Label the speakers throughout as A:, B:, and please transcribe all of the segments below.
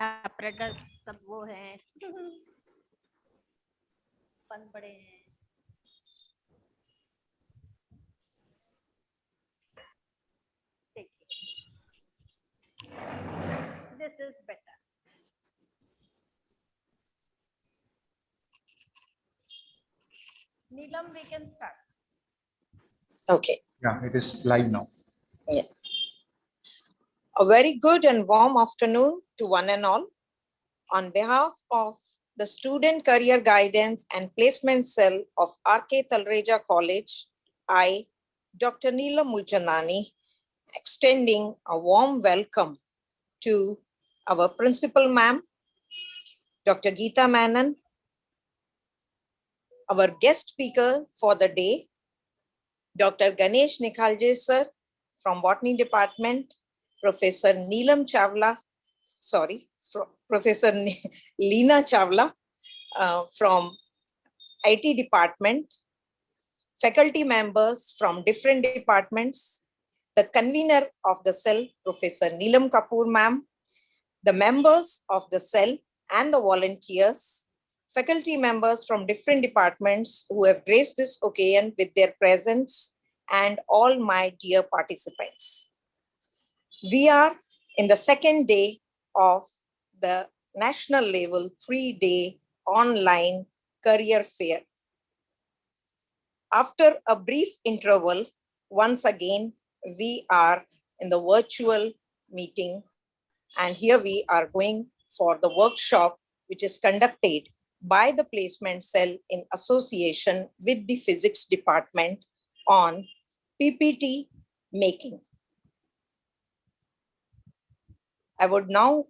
A: apparatus सब वो हैं बन पड़े हैं. This is better. Neelam, we can start.
B: Okay.
C: Yeah, it is live now.
B: Yeah. A very good and warm afternoon to one and all. On behalf of the Student Career Guidance and Placement Cell of R.K.Talreja College, I, Dr. Neela Mulchandani, extending a warm welcome to our Principal Ma'am, Dr. Geeta Menon, our guest speaker for the day, Dr. Ganesh Nikalje sir from Botany Department, Professor Professor Leena Chawla from IT Department, faculty members from different departments, the convener of the cell, Professor Neelam Kapoor ma'am, the members of the cell and the volunteers, faculty members from different departments who have graced this occasion with their presence, and all my dear participants. We are in the second day of the national level 3-day online career fair. After a brief interval, once again, we are in the virtual meeting, and here we are going for the workshop which is conducted by the placement cell in association with the physics department on PPT making. I would now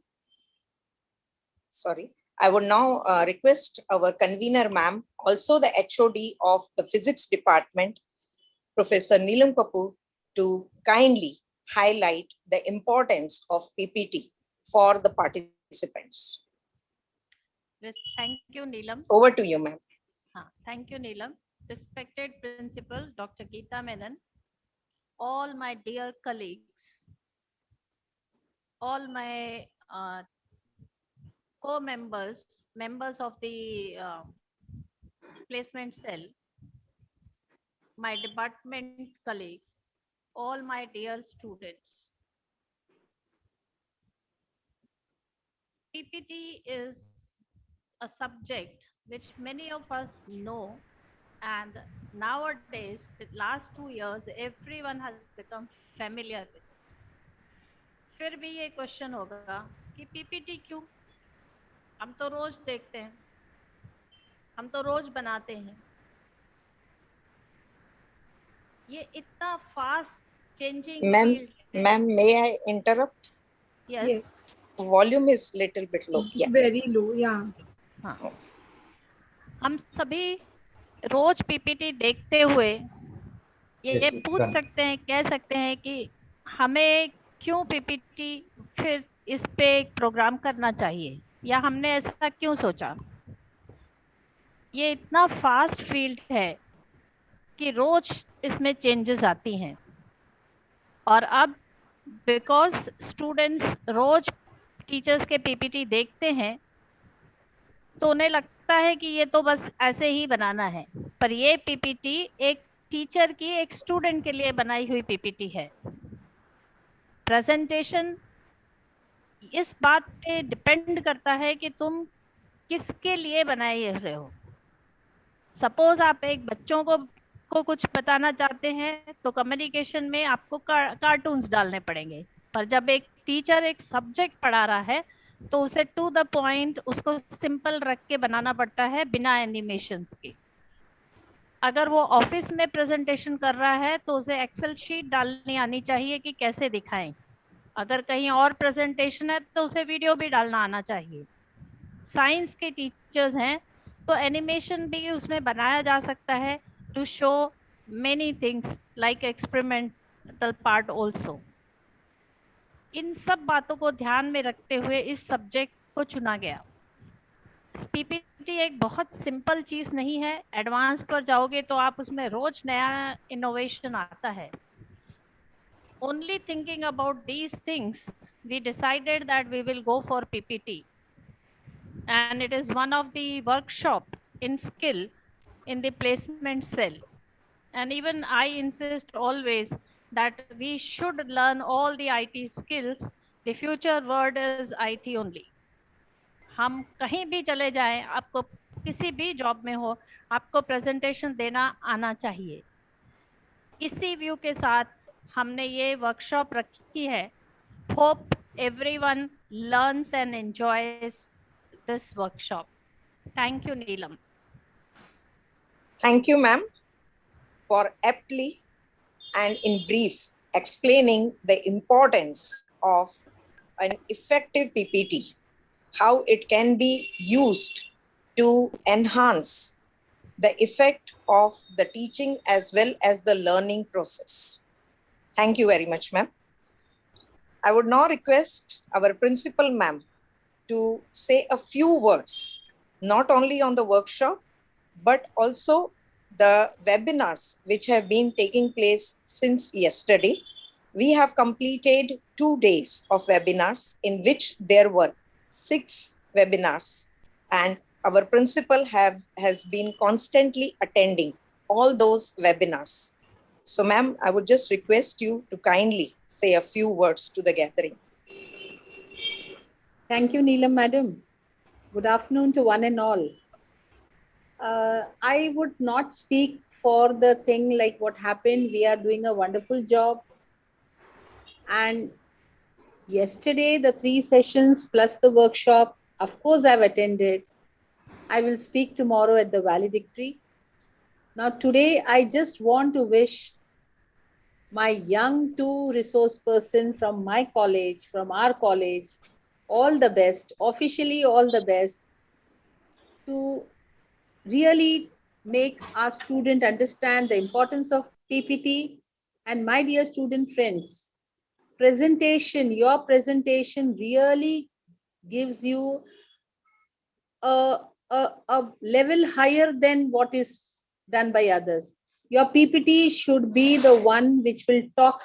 B: request our convener ma'am, also the HOD of the physics department, Professor Neelam Kapoor, to kindly highlight the importance of PPT for the participants.
A: Yes, thank you, Neelam.
B: Over to you, ma'am.
A: Thank you, Neelam. Respected Principal Dr. Geeta Menon, all my dear colleagues, all my co-members, members of the placement cell, my department colleagues, all my dear students. PPT is a subject which many of us know, and nowadays, the last 2 years, everyone has become familiar with it. फिर भी ये question होगा कि PPT क्यों? हम तो रोज देखते हैं, हम तो रोज बनाते हैं. ये इतना fast changing field.
B: Ma'am, may I interrupt?
A: Yes.
B: Volume is little bit low.
D: Yeah. Very low, yeah.
A: हाँ. हम सभी रोज पीपीटी देखते हुए ये पूछ सकते हैं, कह सकते हैं कि हमें क्यों पीपीटी फिर इस पे एक प्रोग्राम करना चाहिए, या हमने ऐसा क्यों सोचा. ये इतना फास्ट फील्ड है कि रोज इसमें चेंजेस आती हैं, और अब बिकॉज स्टूडेंट्स रोज टीचर्स के पीपीटी देखते हैं तो उन्हें लगता है कि ये तो बस ऐसे ही बनाना है, पर ये पीपीटी एक टीचर की एक स्टूडेंट के लिए बनाई हुई पीपीटी है. प्रेजेंटेशन इस बात पे डिपेंड करता है कि तुम किसके लिए बनाए रहे हो. सपोज आप एक बच्चों को कुछ बताना चाहते हैं तो कम्युनिकेशन में आपको कार्टून्स डालने पड़ेंगे, पर जब एक टीचर एक सब्जेक्ट पढ़ा रहा है तो उसे टू द पॉइंट उसको सिंपल रख के बनाना पड़ता है बिना एनिमेशंस के. अगर वो ऑफिस में प्रेजेंटेशन कर रहा है तो उसे एक्सेल शीट डालनी आनी चाहिए कि कैसे दिखाएं. अगर कहीं और प्रेजेंटेशन है तो उसे वीडियो भी डालना आना चाहिए. साइंस के टीचर्स हैं तो एनिमेशन भी उसमें बनाया जा सकता है to show many things like experimental part also. इन सब बातों को ध्यान में रखते हुए इस सब्जेक्ट को चुना गया. पीपीटी एक बहुत सिंपल चीज नहीं है. एडवांस पर जाओगे तो आप उसमें रोज नया इनोवेशन आता है. Only thinking about these things, we decided that we will go for PPT. And it is one of the workshop in skill in the placement cell. And even I insist always that we should learn all the IT skills. The future word is IT only. हम कहीं भी चले जाएं, आपको किसी भी job में हो, आपको प्रेजेंटेशन देना आना चाहिए. इसी व्यू के साथ हमने ये वर्कशॉप रखी है. Hope everyone learns and enjoys this workshop. Thank you Neelam.
B: Thank you, ma'am, for aptly and in brief explaining the importance of an effective PPT, how it can be used to enhance the effect of the teaching as well as the learning process. Thank you very much, ma'am. I would now request our principal, ma'am, to say a few words, not only on the workshop, but also the webinars which have been taking place since yesterday. We have completed 2 days of webinars in which there were 6 webinars, and our principal has been constantly attending all those webinars. So ma'am, I would just request you to kindly say a few words to the gathering.
C: Thank you, Neelam madam. Good afternoon to one and all. I would not speak for the thing like what happened. We are doing a wonderful job. And yesterday, the 3 sessions plus the workshop, of course, I've attended. I will speak tomorrow at the valedictory. Now, today, I just want to wish my young 2 resource person from my college, from our college, all the best, officially all the best, to really make our student understand the importance of PPT. And my dear student friends, your presentation really gives you a, a level higher than what is done by others. Your PPT should be the one which will talk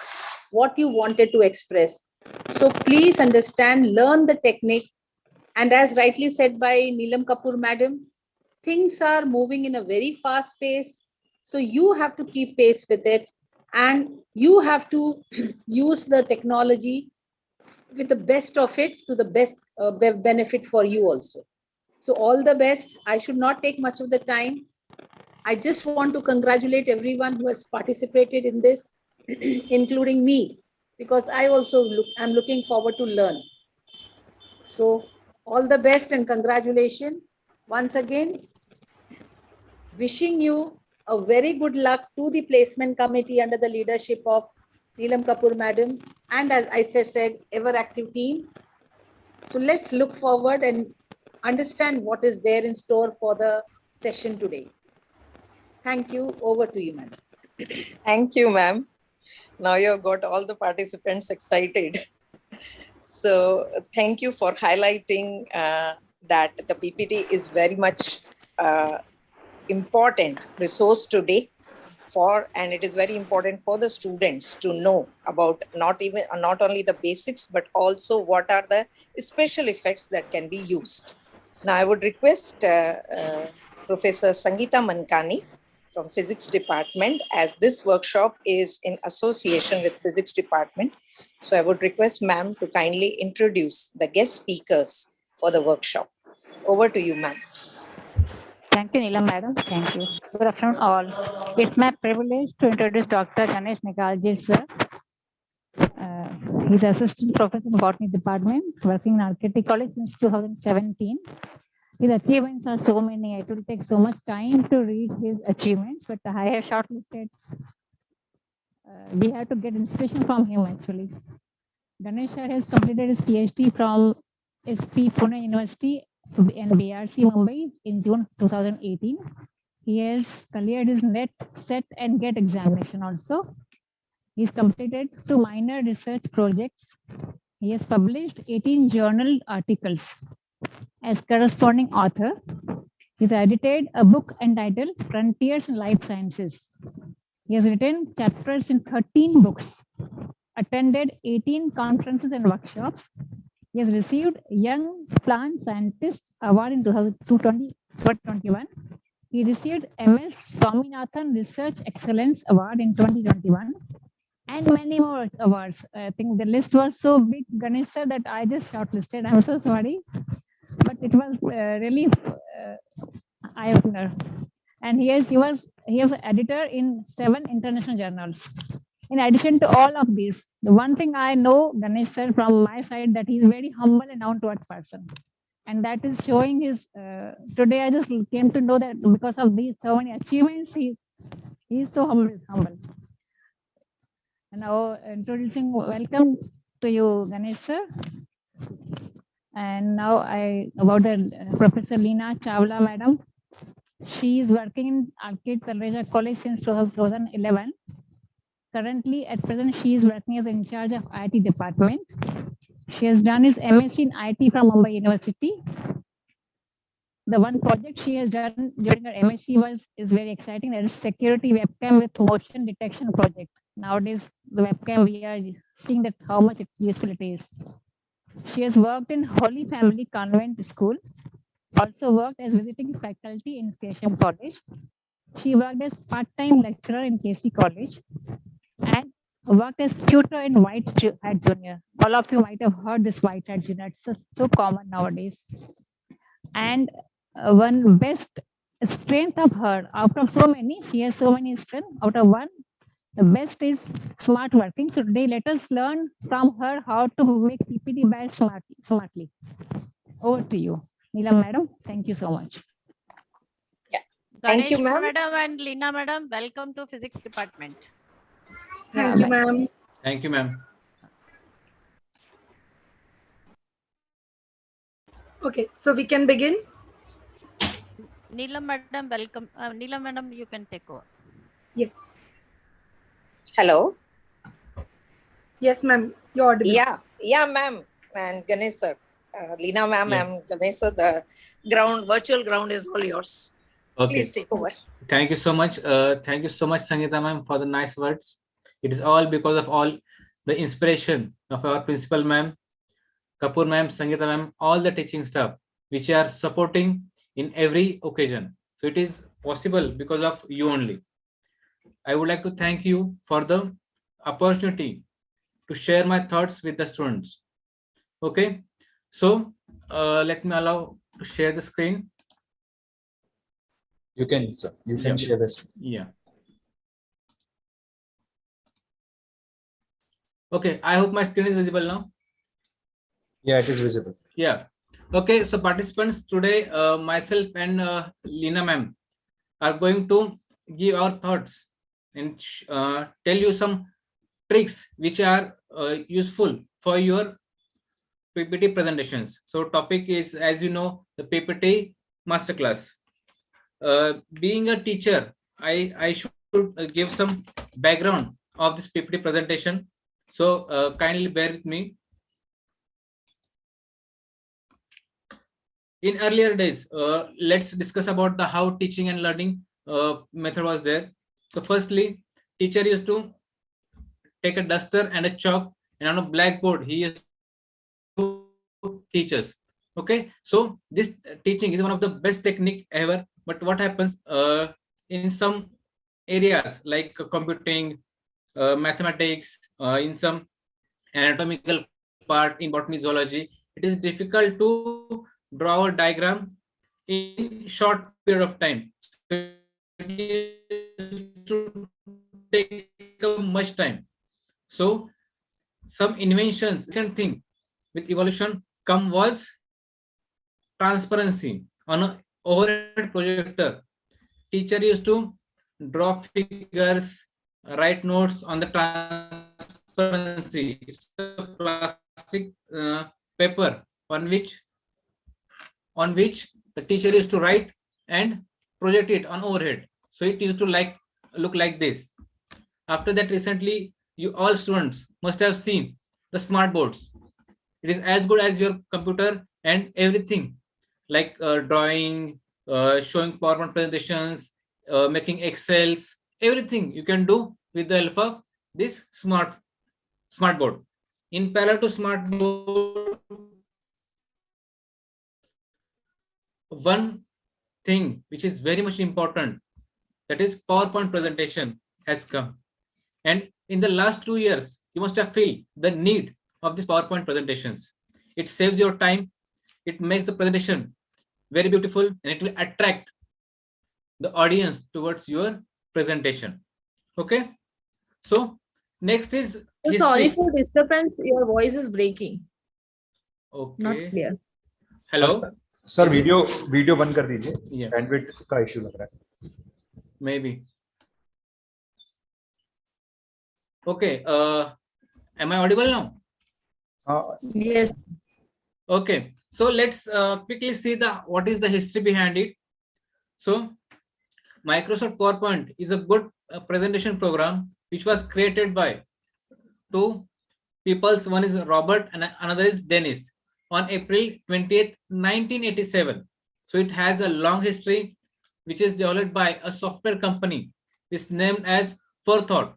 C: what you wanted to express. So please understand, learn the technique. And as rightly said by Neelam Kapoor madam, things are moving in a very fast pace. So you have to keep pace with it, and you have to use the technology with the best of it to the best benefit for you also. So all the best. I should not take much of the time. I just want to congratulate everyone who has participated in this, including me, because I also I'm looking forward to learn. So all the best and congratulations. Once again, wishing you a very good luck to the placement committee under the leadership of Neelam Kapoor madam, and as I said, ever active team. So let's look forward and understand what is there in store for the session today. Thank you. Over to you, madam.
B: Thank you, ma'am. Now you've got all the participants excited. So thank you for highlighting that the PPT is very much important resource today and it is very important for the students to know about not only the basics, but also what are the special effects that can be used. Now I would request Professor Sangeeta Mankani from Physics Department, as this workshop is in association with Physics Department. So I would request ma'am to kindly introduce the guest speakers for the workshop. Over to you, ma'am.
D: Thank you, Neelam madam. Thank you. Good afternoon, all. It's my privilege to introduce Dr. Ganesh Nikalje, sir. He's assistant professor in botany department, working in R.K.Talreja College since 2017. His achievements are so many. It will take so much time to read his achievements, but I have shortlisted. We have to get inspiration from him actually. Ganesh sir has completed his PhD from SP Pune University and BRC Mumbai in June 2018. He has cleared his NET, SET and GET examination also. He's completed 2 minor research projects. He has published 18 journal articles as corresponding author. He's edited a book entitled Frontiers in Life Sciences. He has written chapters in 13 books. attended 18 conferences and workshops. He has received Young Plant Scientist Award in 2021. He received MS Swaminathan Research Excellence Award in 2021 and many more awards. I think the list was so big, Ganesh sir, that I just shortlisted. I'm so sorry, but it was really eye opener. And he was editor in 7 international journals. In addition to all of these, the one thing I know, Ganesh sir, from my side, that he's very humble and down to earth person, and that is showing his. Today, I just came to know that because of these so many achievements, he's so humble. And now introducing, welcome to you, Ganesh sir. And now about the Professor Leena Chawla, madam. She is working in R.K.Talreja College since 2011. Currently, at present, she is working as in charge of IT department. She has done his MSc in IT from Mumbai University. The one project she has done during her MSc is very exciting. That is security webcam with motion detection project. Nowadays, the webcam, we are seeing that how much useful it is. She has worked in Holy Family Convent School, also worked as visiting faculty in Kesham College. She worked as part-time lecturer in KC College and worked as tutor in White Hat Junior. All of you might have heard this White Hat Junior. It's so common nowadays. And one best strength of her, out of so many, she has so many strengths. Out of one, the best is smart working. So today, let us learn from her how to make PPT badge smartly. Over to you, Neelam madam. Thank you so much.
B: Thank you,
A: Ganesh
B: ma'am.
A: madam and Leena madam, welcome to Physics Department.
E: Thank you, ma'am.
F: Thank you, ma'am.
E: Okay, so we can begin.
A: Neelam madam, welcome. Neelam madam, you can take over.
E: Yes.
B: Hello.
E: Yes, ma'am. You're audible.
B: Yeah, ma'am. And Ganesh sir, Leena ma'am
F: Yeah.
B: and Ganesh sir, the virtual ground is all yours.
F: Okay.
B: Please take over.
F: Thank you so much. Thank you so much, Sangeeta ma'am, for the nice words. It is all because of all the inspiration of our principal ma'am, Kapoor ma'am, Sangeeta ma'am, all the teaching staff, which are supporting in every occasion. So it is possible because of you only. I would like to thank you for the opportunity to share my thoughts with the students. Okay, so let me allow to share the screen.
G: You can, sir. You can share this.
F: Yeah. Okay, I hope my screen is visible now.
G: Yeah, it is visible.
F: Yeah. Okay, so participants, today myself and Leena ma'am are going to give our thoughts and tell you some tricks which are useful for your PPT presentations. So topic is, as you know, the PPT Masterclass. Being a teacher, I should give some background of this PPT presentation. So kindly bear with me. In earlier days, let's discuss about the how teaching and learning method was there. So firstly, teacher used to take a duster and a chalk, and on a blackboard he used to teach us. Okay, so this teaching is one of the best technique ever. But what happens in some areas like computing, mathematics, in some anatomical part in botany, zoology, it is difficult to draw a diagram in short period of time. So it is to take much time. So some inventions, second thing with evolution come was transparency on an overhead projector. Teacher used to draw figures, write notes on the transparency. It's a plastic paper on which the teacher used to write and project it on overhead. So it used to look like this. After that, recently, you all students must have seen the smart boards. It is as good as your computer and everything, like drawing, showing PowerPoint presentations, making Excels, everything you can do with the help of this smartboard. In parallel to smartboard, one thing which is very much important, that is PowerPoint presentation has come. And in the last 2 years, you must have felt the need of these PowerPoint presentations. It saves your time. It makes the presentation very beautiful, and it will attract the audience towards your presentation. Okay. So next is history.
H: Sorry for disturbance. Your voice is breaking.
F: Okay.
H: Not clear.
F: Hello.
G: Sir video बंद कर दीजिए,
F: Yeah.
G: Bandwidth का issue लग रहा है.
F: Maybe. Okay. Am I audible now?
H: Yes.
F: Okay. So let's quickly see what is the history behind it. So Microsoft PowerPoint is a good presentation program which was created by two people. One is Robert and another is Dennis on April 20th, 1987. So it has a long history, which is developed by a software company. It's named as Forethought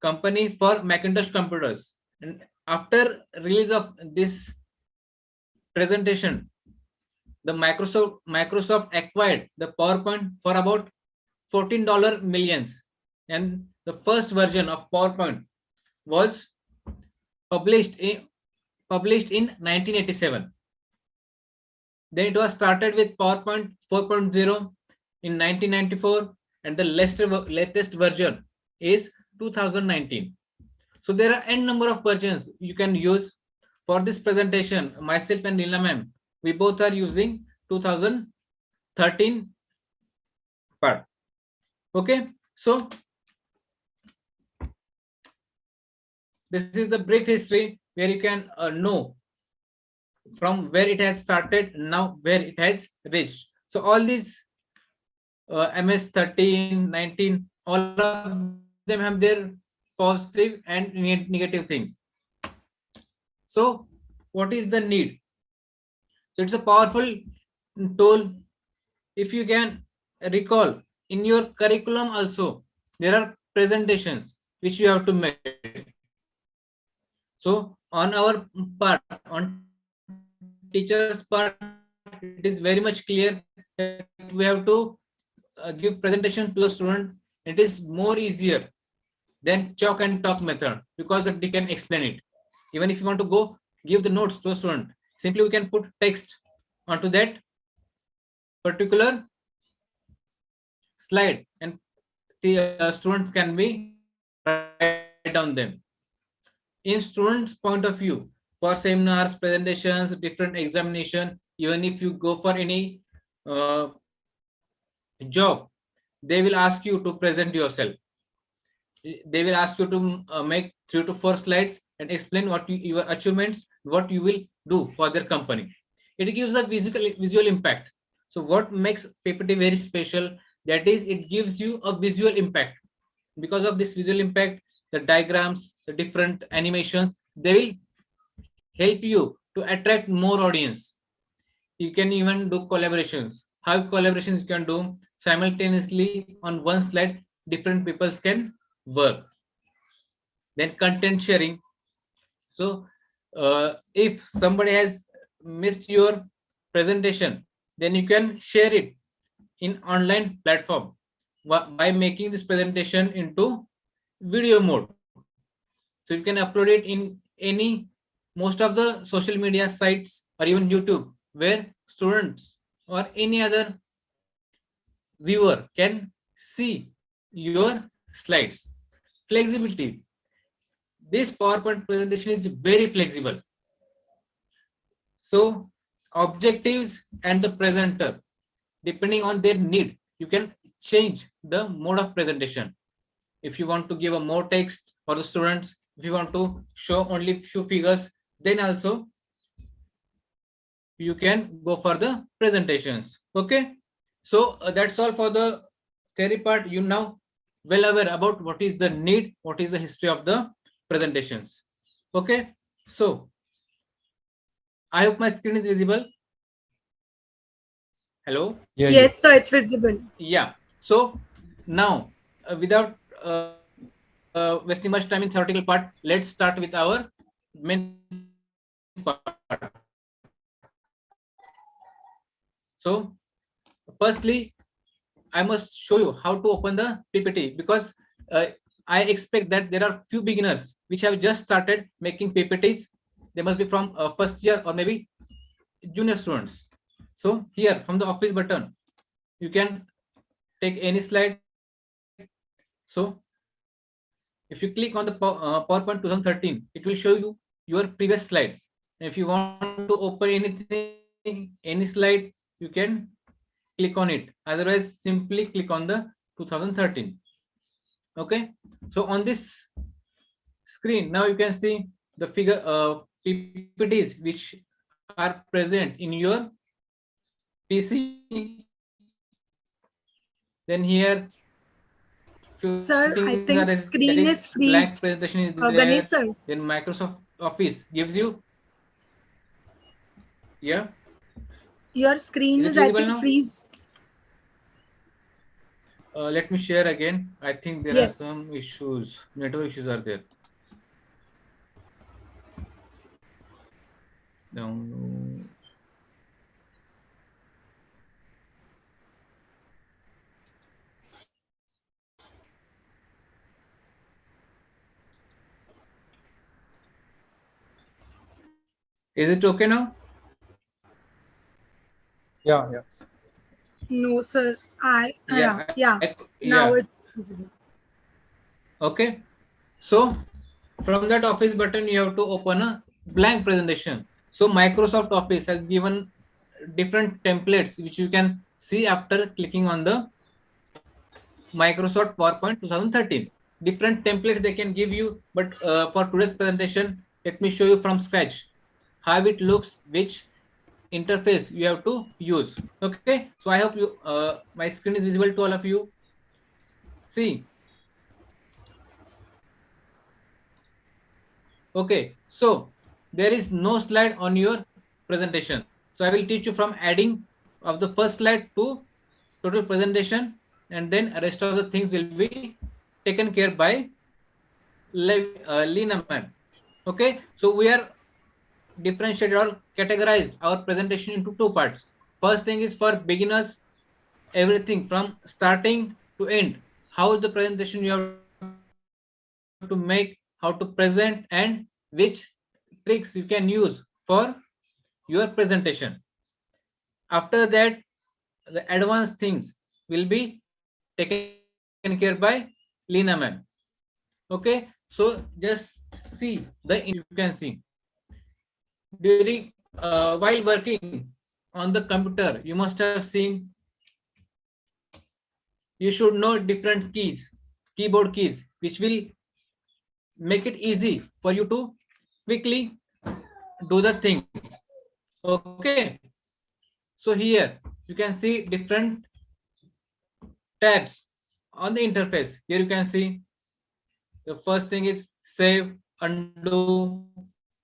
F: Company for Macintosh computers. And after release of this presentation, the Microsoft acquired the PowerPoint for about $14 millions, and the first version of PowerPoint was published in 1987. Then it was started with PowerPoint 4.0 in 1994, and the latest version is 2019. So there are n number of versions you can use for this presentation. Myself and Leena ma'am, we both are using 2013 part. Okay, so this is the brief history where you can know from where it has started, now where it has reached. So all these MS 13, 19, all of them have their positive and negative things. So what is the need? So it's a powerful tool. If you can recall, in your curriculum also, there are presentations which you have to make. So on our part, on teacher's part, it is very much clear that we have to give presentation to the student. It is more easier than chalk and talk method, because they can explain it. Even if you want to go give the notes to a student, simply we can put text onto that particular slide, and the students can be write down them. In students' point of view, for seminars, presentations, different examination, even if you go for any job, they will ask you to present yourself. They will ask you to make 3 to 4 slides and explain what your achievements, what you will do for their company. It gives a visual impact. So what makes PPT very special, that is, it gives you a visual impact. Because of this visual impact, the diagrams, the different animations, they will help you to attract more audience. You can even do collaborations. How collaborations you can do simultaneously on one slide, different people can work. Then content sharing. So if somebody has missed your presentation, then you can share it in online platform by making this presentation into video mode. So you can upload it in most of the social media sites or even YouTube, where students or any other viewer can see your slides. Flexibility. This PowerPoint presentation is very flexible. So objectives and the presenter, depending on their need, you can change the mode of presentation. If you want to give a more text for the students, if you want to show only few figures, then also you can go for the presentations. Okay, so that's all for the theory part. You now well aware about what is the need, what is the history of the presentations. Okay, so I hope my screen is visible. Hello.
E: Yes, sir, it's visible.
F: Yeah, so now without wasting much time in theoretical part, let's start with our main part. So firstly, I must show you how to open the PPT, because I expect that there are few beginners which have just started making PPTs. They must be from first year or maybe junior students. So here from the office button, you can take any slide. So if you click on the PowerPoint 2013, it will show you your previous slides. And if you want to open anything, any slide, you can click on it. Otherwise, simply click on the 2013. Okay. So on this screen, now you can see the figure PPTs which are present in your PC. Then here,
E: Sir, I
F: things are
E: think
F: that
E: screen
F: is
E: is
F: blank
E: freezed.
F: presentation is
E: Ganesh
F: there.
E: sir,
F: Then Microsoft Office gives you. Yeah.
E: your screen
F: Is it
E: is, I
F: visible
E: think,
F: now?
E: freeze.
F: Let me share again. I think there are
E: Yes.
F: some issues. Network issues are there. Download. Is it okay now?
G: Yeah, yeah.
E: No, sir.
F: Yeah.
E: Now
F: Yeah.
E: it's visible.
F: Okay. So from that Office button, you have to open a blank presentation. So Microsoft Office has given different templates which you can see after clicking on the Microsoft PowerPoint 2013. Different templates they can give you, but for today's presentation, let me show you from scratch how it looks, which interface you have to use. Okay, so I hope you my screen is visible to all of you. See. Okay, so there is no slide on your presentation. So I will teach you from adding of the first slide to total presentation, and then rest of the things will be taken care by Leena ma'am. Okay, so we are differentiated or categorized our presentation into two parts. First thing is for beginners, everything from starting to end. How is the presentation you have to make, how to present, and which tricks you can use for your presentation. After that, the advanced things will be taken care by Leena ma'am. Okay, so just see the you can see during while working on the computer, you must have seen you should know different keys, keyboard keys, which will make it easy for you to quickly do the things. Okay, so here you can see different tabs on the interface. Here you can see the first thing is save, undo,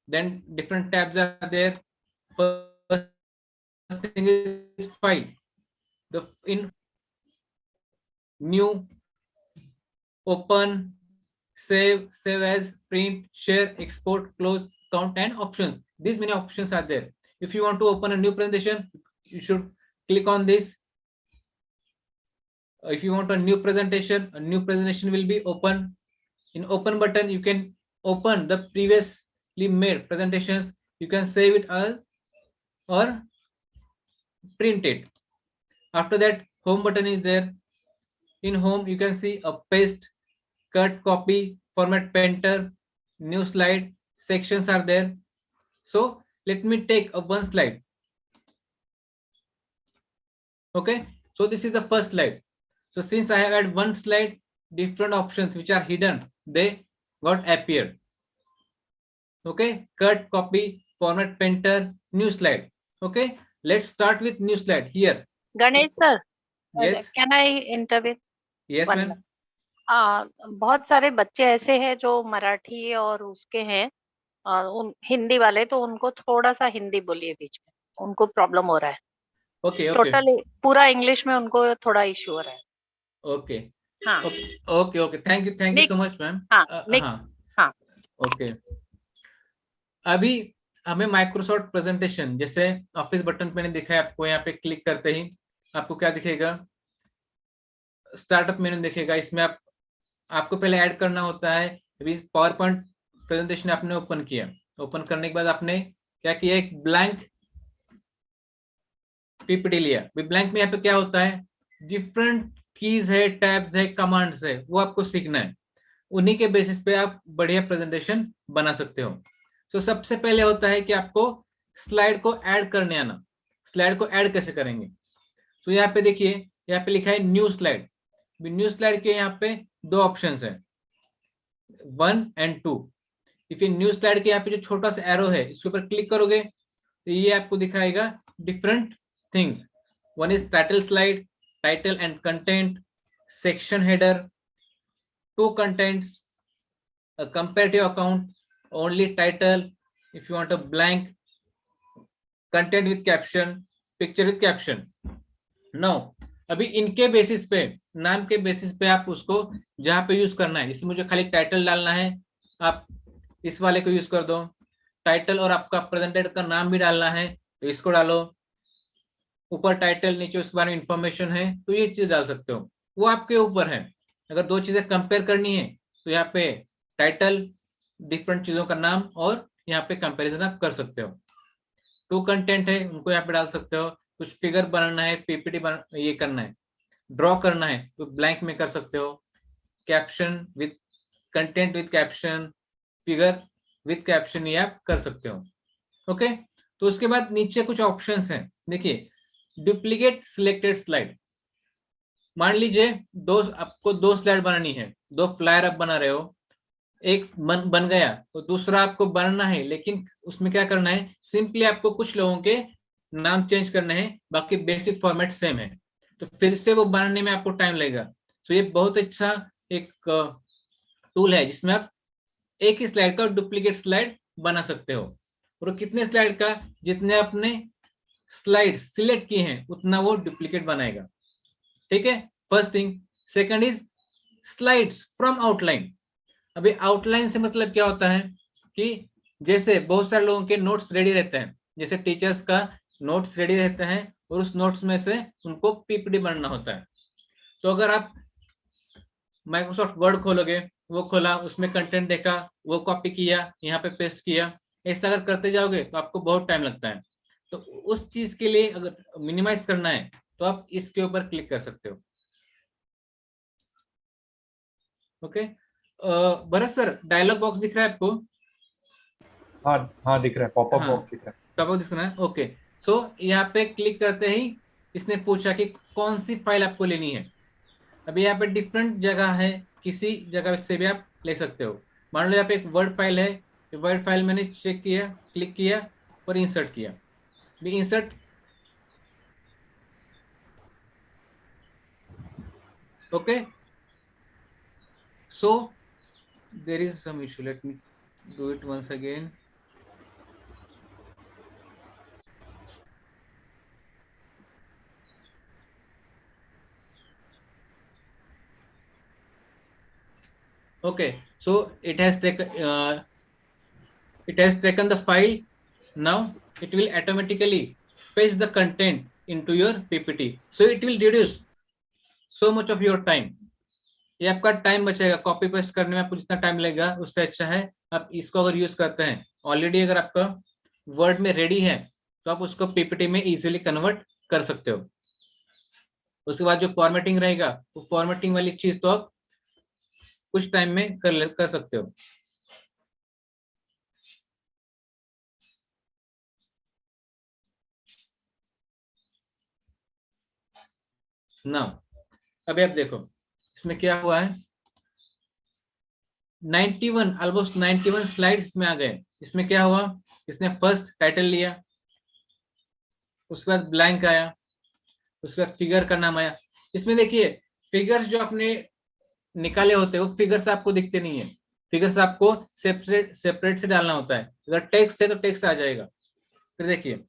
F: then different tabs are there. First thing is file. The in new, open, save, save as, print, share, export, close, count, and options. These many options are there. If you want to open a new presentation, you should click on this. If you want a new presentation will be open. In open button, you can open the previously made presentations. You can save it as or print it. After that, home button is there. In home, you can see a paste, cut, copy, format, painter, new slide, sections are there. So let me take a one slide. Okay, so this is the first slide. So since I have had one slide, different options which are hidden, they got appeared. Okay, cut, copy, format, painter, new slide. Okay, let's start with new slide here.
A: Ganesh sir,
F: Yes.
A: Can I interview?
F: Yes, ma'am.
A: बहुत सारे बच्चे ऐसे हैं जो मराठी और उसके हैं, उन हिंदी वाले, तो उनको थोड़ा सा हिंदी बोलिए बीच में, उनको प्रॉब्लम हो रहा है.
F: Okay, okay.
A: टोटली पूरा इंग्लिश में उनको थोड़ा इश्यू हो रहा है.
F: Okay.
A: हाँ
F: okay okay, thank you so much ma'am.
A: हाँ
F: हाँ ओके। अभी हमें माइक्रोसॉफ्ट प्रेजेंटेशन, जैसे ऑफिस बटन पे नहीं दिखा है आपको, यहाँ पे क्लिक करते ही आपको क्या दिखेगा, स्टार्टअप मेनू दिखेगा। इसमें आपको पहले ऐड करना होता है। अभी पावर पॉइंट प्रेजेंटेशन आपने ओपन किया, ओपन करने के बाद आपने क्या किया, एक ब्लैंक पीपीटी लिया। ब्लैंक में यहाँ पे क्या होता है, डिफरेंट कीज है, टैब्स है, कमांड्स है, वो आपको सीखना है। उन्हीं के बेसिस पे आप बढ़िया प्रेजेंटेशन बना सकते हो। तो सबसे पहले होता है कि आपको स्लाइड को ऐड करने आना। स्लाइड को ऐड कैसे करेंगे, तो यहाँ पे देखिए, यहाँ पे लिखा है न्यू स्लाइड। न्यू स्लाइड के यहाँ पे दो ऑप्शंस है, 1 and 2। इफ ये न्यू स्लाइड के यहाँ पे जो छोटा सा एरो है, इसके ऊपर क्लिक करोगे तो ये आपको दिखाएगा different things. One is title slide, title and content, section header, two contents, a comparative account, only title, if you want a blank, content with caption, picture with caption. Now अभी इनके basis पे, नाम के basis पे आप उसको जहां पे यूज करना है, इसमें मुझे खाली टाइटल डालना है, आप इस वाले को यूज कर दो। टाइटल और आपका प्रेजेंटेटर का नाम भी डालना है तो इसको डालो। ऊपर टाइटल, नीचे उसके बारे में इंफॉर्मेशन है तो ये चीज डाल सकते हो, वो आपके ऊपर है। अगर दो चीजें कंपेयर करनी है तो यहाँ पे टाइटल, डिफरेंट चीजों का नाम, और यहाँ पे कंपैरिजन आप कर सकते हो। टू कंटेंट है, उनको यहाँ पे डाल सकते हो। कुछ फिगर बनाना है, पीपीटी ये करना है, ड्रॉ करना है तो ब्लैंक में कर सकते हो। Caption with content with caption, figure with caption, ये आप कर सकते हो। ओके, तो उसके बाद नीचे कुछ ऑप्शंस हैं। देखिए, डुप्लीकेट सिलेक्टेड स्लाइड। मान लीजिए आपको दो स्लाइड बनानी है, दो फ्लायर आप बना रहे हो, एक बन गया तो दूसरा आपको बनाना है, लेकिन उसमें क्या करना है, सिंपली आपको कुछ लोगों के नाम चेंज करना है, बाकी बेसिक फॉर्मेट सेम है। तो फिर से वो बनाने में आपको टाइम लगेगा। तो ये बहुत अच्छा एक टूल है जिसमें आप एक ही स्लाइड का डुप्लीकेट स्लाइड बना सकते हो। और कितने स्लाइड का, जितने आपने स्लाइड सिलेक्ट किए हैं उतना वो डुप्लीकेट बनाएगा। ठीक है, first thing. Second is slides from outline. अभी आउटलाइन से मतलब क्या होता है कि जैसे बहुत सारे लोगों के नोट्स रेडी रहते हैं, जैसे टीचर्स का नोट्स रेडी रहते हैं और उस नोट्स में से उनको पीपीटी बनना होता है। तो अगर आप माइक्रोसॉफ्ट वर्ड खोलोगे, वो खोला, उसमें कंटेंट देखा, वो कॉपी किया, यहाँ पे पेस्ट किया, ऐसा अगर करते जाओगे तो आपको बहुत टाइम लगता है। तो उस चीज के लिए अगर मिनिमाइज करना है तो आप इसके ऊपर क्लिक कर सकते हो। Okay, Bharat sir, dialog box दिख रहा है आपको?
G: हाँ दिख रहा है, पॉपअप बॉक्स दिख रहा है।
F: पॉपअप दिख रहा है, ओके। सो यहाँ पे क्लिक करते ही इसने पूछा कि कौन सी फाइल आपको लेनी है। अभी यहाँ पे डिफरेंट जगह है, किसी जगह से भी आप ले सकते हो। मान लो यहाँ पे एक वर्ड फाइल है, वर्ड फाइल मैंने चेक किया, क्लिक किया और इंसर्ट किया। Insert, okay. So there is some issue, let me do it once again. Okay, so it has taken the file. Now it will automatically paste the content into your PPT, so it will reduce so much of your time. ये आपका time बचेगा, copy paste करने में आपको जितना time लगेगा उससे अच्छा है आप इसको अगर यूज करते हैं। ऑलरेडी अगर आपका वर्ड में रेडी है तो आप उसको पीपीटी में इजीली कन्वर्ट कर सकते हो। उसके बाद जो फॉर्मेटिंग रहेगा, वो फॉर्मेटिंग वाली चीज तो आप कुछ टाइम में कर सकते हो। ना अभी आप देखो इसमें क्या हुआ है, 91 ऑलमोस्ट 91 स्लाइड्स में आ गए। इसमें क्या हुआ, इसने फर्स्ट टाइटल लिया, उसके बाद ब्लैंक आया, उसके बाद फिगर का नाम आया। इसमें देखिए फिगर्स जो आपने निकाले होते हैं वो फिगर्स आपको दिखते नहीं है, फिगर्स आपको सेपरेट से डालना होता है। अगर टेक्स्ट है तो टेक्स्ट आ जाएगा। फिर देखिए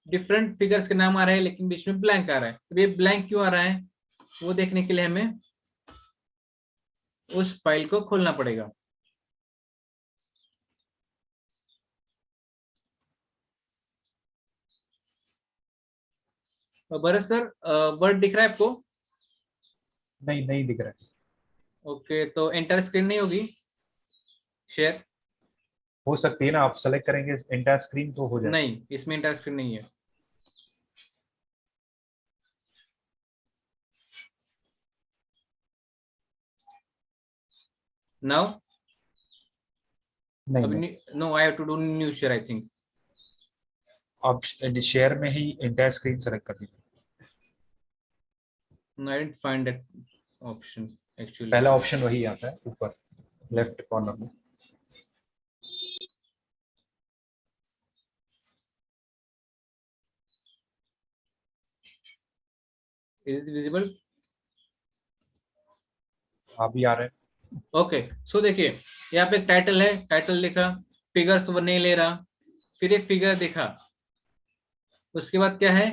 F: डिफरेंट फिगर्स के नाम आ रहे हैं लेकिन बीच में ब्लैंक आ रहा है। तो ये ब्लैंक क्यों आ रहा है, वो देखने के लिए हमें उस फाइल को खोलना पड़ेगा। भरत सर, वर्ड दिख रहा है आपको?
G: नहीं नहीं दिख रहा है।
F: ओके, तो एंटर स्क्रीन नहीं होगी शेयर?
G: हो सकती है ना, आप सेलेक्ट करेंगे एंटायर स्क्रीन तो हो जाए।
F: नहीं, इसमें एंटर स्क्रीन नहीं है। नाउ
G: नहीं
F: no, I have to do new share I think.
G: आप शेयर में ही एंटायर स्क्रीन सेलेक्ट कर दीजिए।
F: I didn't find that option actually.
G: पहला ऑप्शन वही आता है ऊपर लेफ्ट कॉर्नर में।
F: Is it visible?
G: अभी आ रहे हैं।
F: ओके, सो देखिए यहाँ पे टाइटल है, टाइटल लिखा, फिगर्स वो नहीं ले रहा, फिर एक फिगर दिखा, उसके बाद क्या है,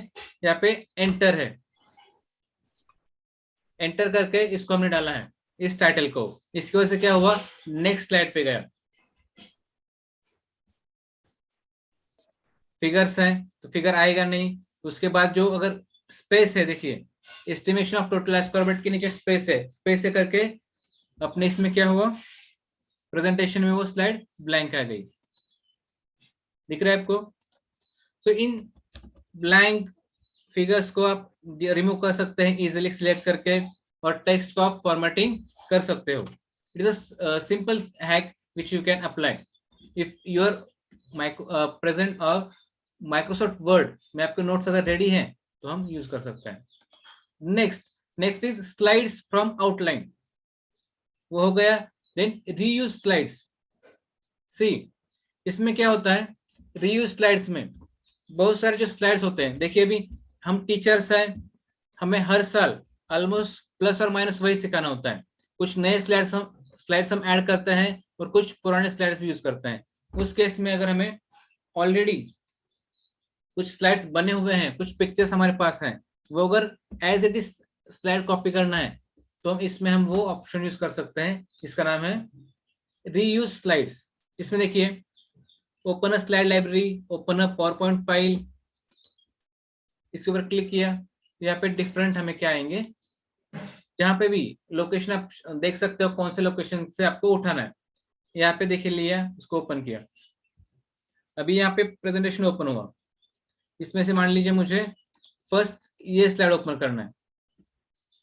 F: यहाँ पे एंटर है, एंटर करके इसको हमने डाला है इस टाइटल को। इसकी वजह से क्या हुआ, नेक्स्ट स्लाइड पे गया, फिगर्स है तो फिगर आएगा नहीं। उसके बाद जो अगर स्पेस है, देखिए estimation of total square feet के नीचे स्पेस है, स्पेस से करके अपने इसमें क्या हुआ, प्रेजेंटेशन में वो स्लाइड ब्लैंक आ गई। दिख रहा है आपको? सो इन ब्लैंक फिगर्स को आप रिमूव कर सकते हैं इजीली सिलेक्ट करके, और टेक्स्ट को आप फॉर्मेटिंग कर सकते हो। It is a simple hack which you can apply if your present और माइक्रोसॉफ्ट वर्ड में आपके नोट्स अगर रेडी हैं तो हम यूज कर सकते हैं। Next is slides from outline, वो हो गया। Then reuse slides. सी, इसमें क्या होता है, रीयूज स्लाइड्स में बहुत सारे जो स्लाइड्स होते हैं, देखिए अभी हम टीचर्स हैं, हमें हर साल ऑलमोस्ट प्लस और माइनस वही सिखाना होता है। कुछ नए स्लाइड्स हम ऐड करते हैं और कुछ पुराने स्लाइड्स भी यूज करते हैं। उस केस में अगर हमें ऑलरेडी कुछ स्लाइड्स बने हुए हैं, कुछ पिक्चर्स हमारे पास हैं, वो अगर as it is slide copy करना है तो हम इसमें वो ऑप्शन यूज कर सकते हैं, इसका नाम है रीयूज स्लाइड्स। इसमें देखिए open a slide library, open a PowerPoint file, इसके ऊपर क्लिक किया, यहाँ पे डिफरेंट हमें क्या आएंगे, जहाँ पे भी लोकेशन आप देख सकते हो कौन से लोकेशन से आपको उठाना है। यहाँ पे देखिए लिया, उसको ओपन किया, अभी यहाँ पे प्रेजेंटेशन ओपन हुआ, इसमें से मान लीजिए मुझे फर्स्ट ये स्लाइड ओपन करना है,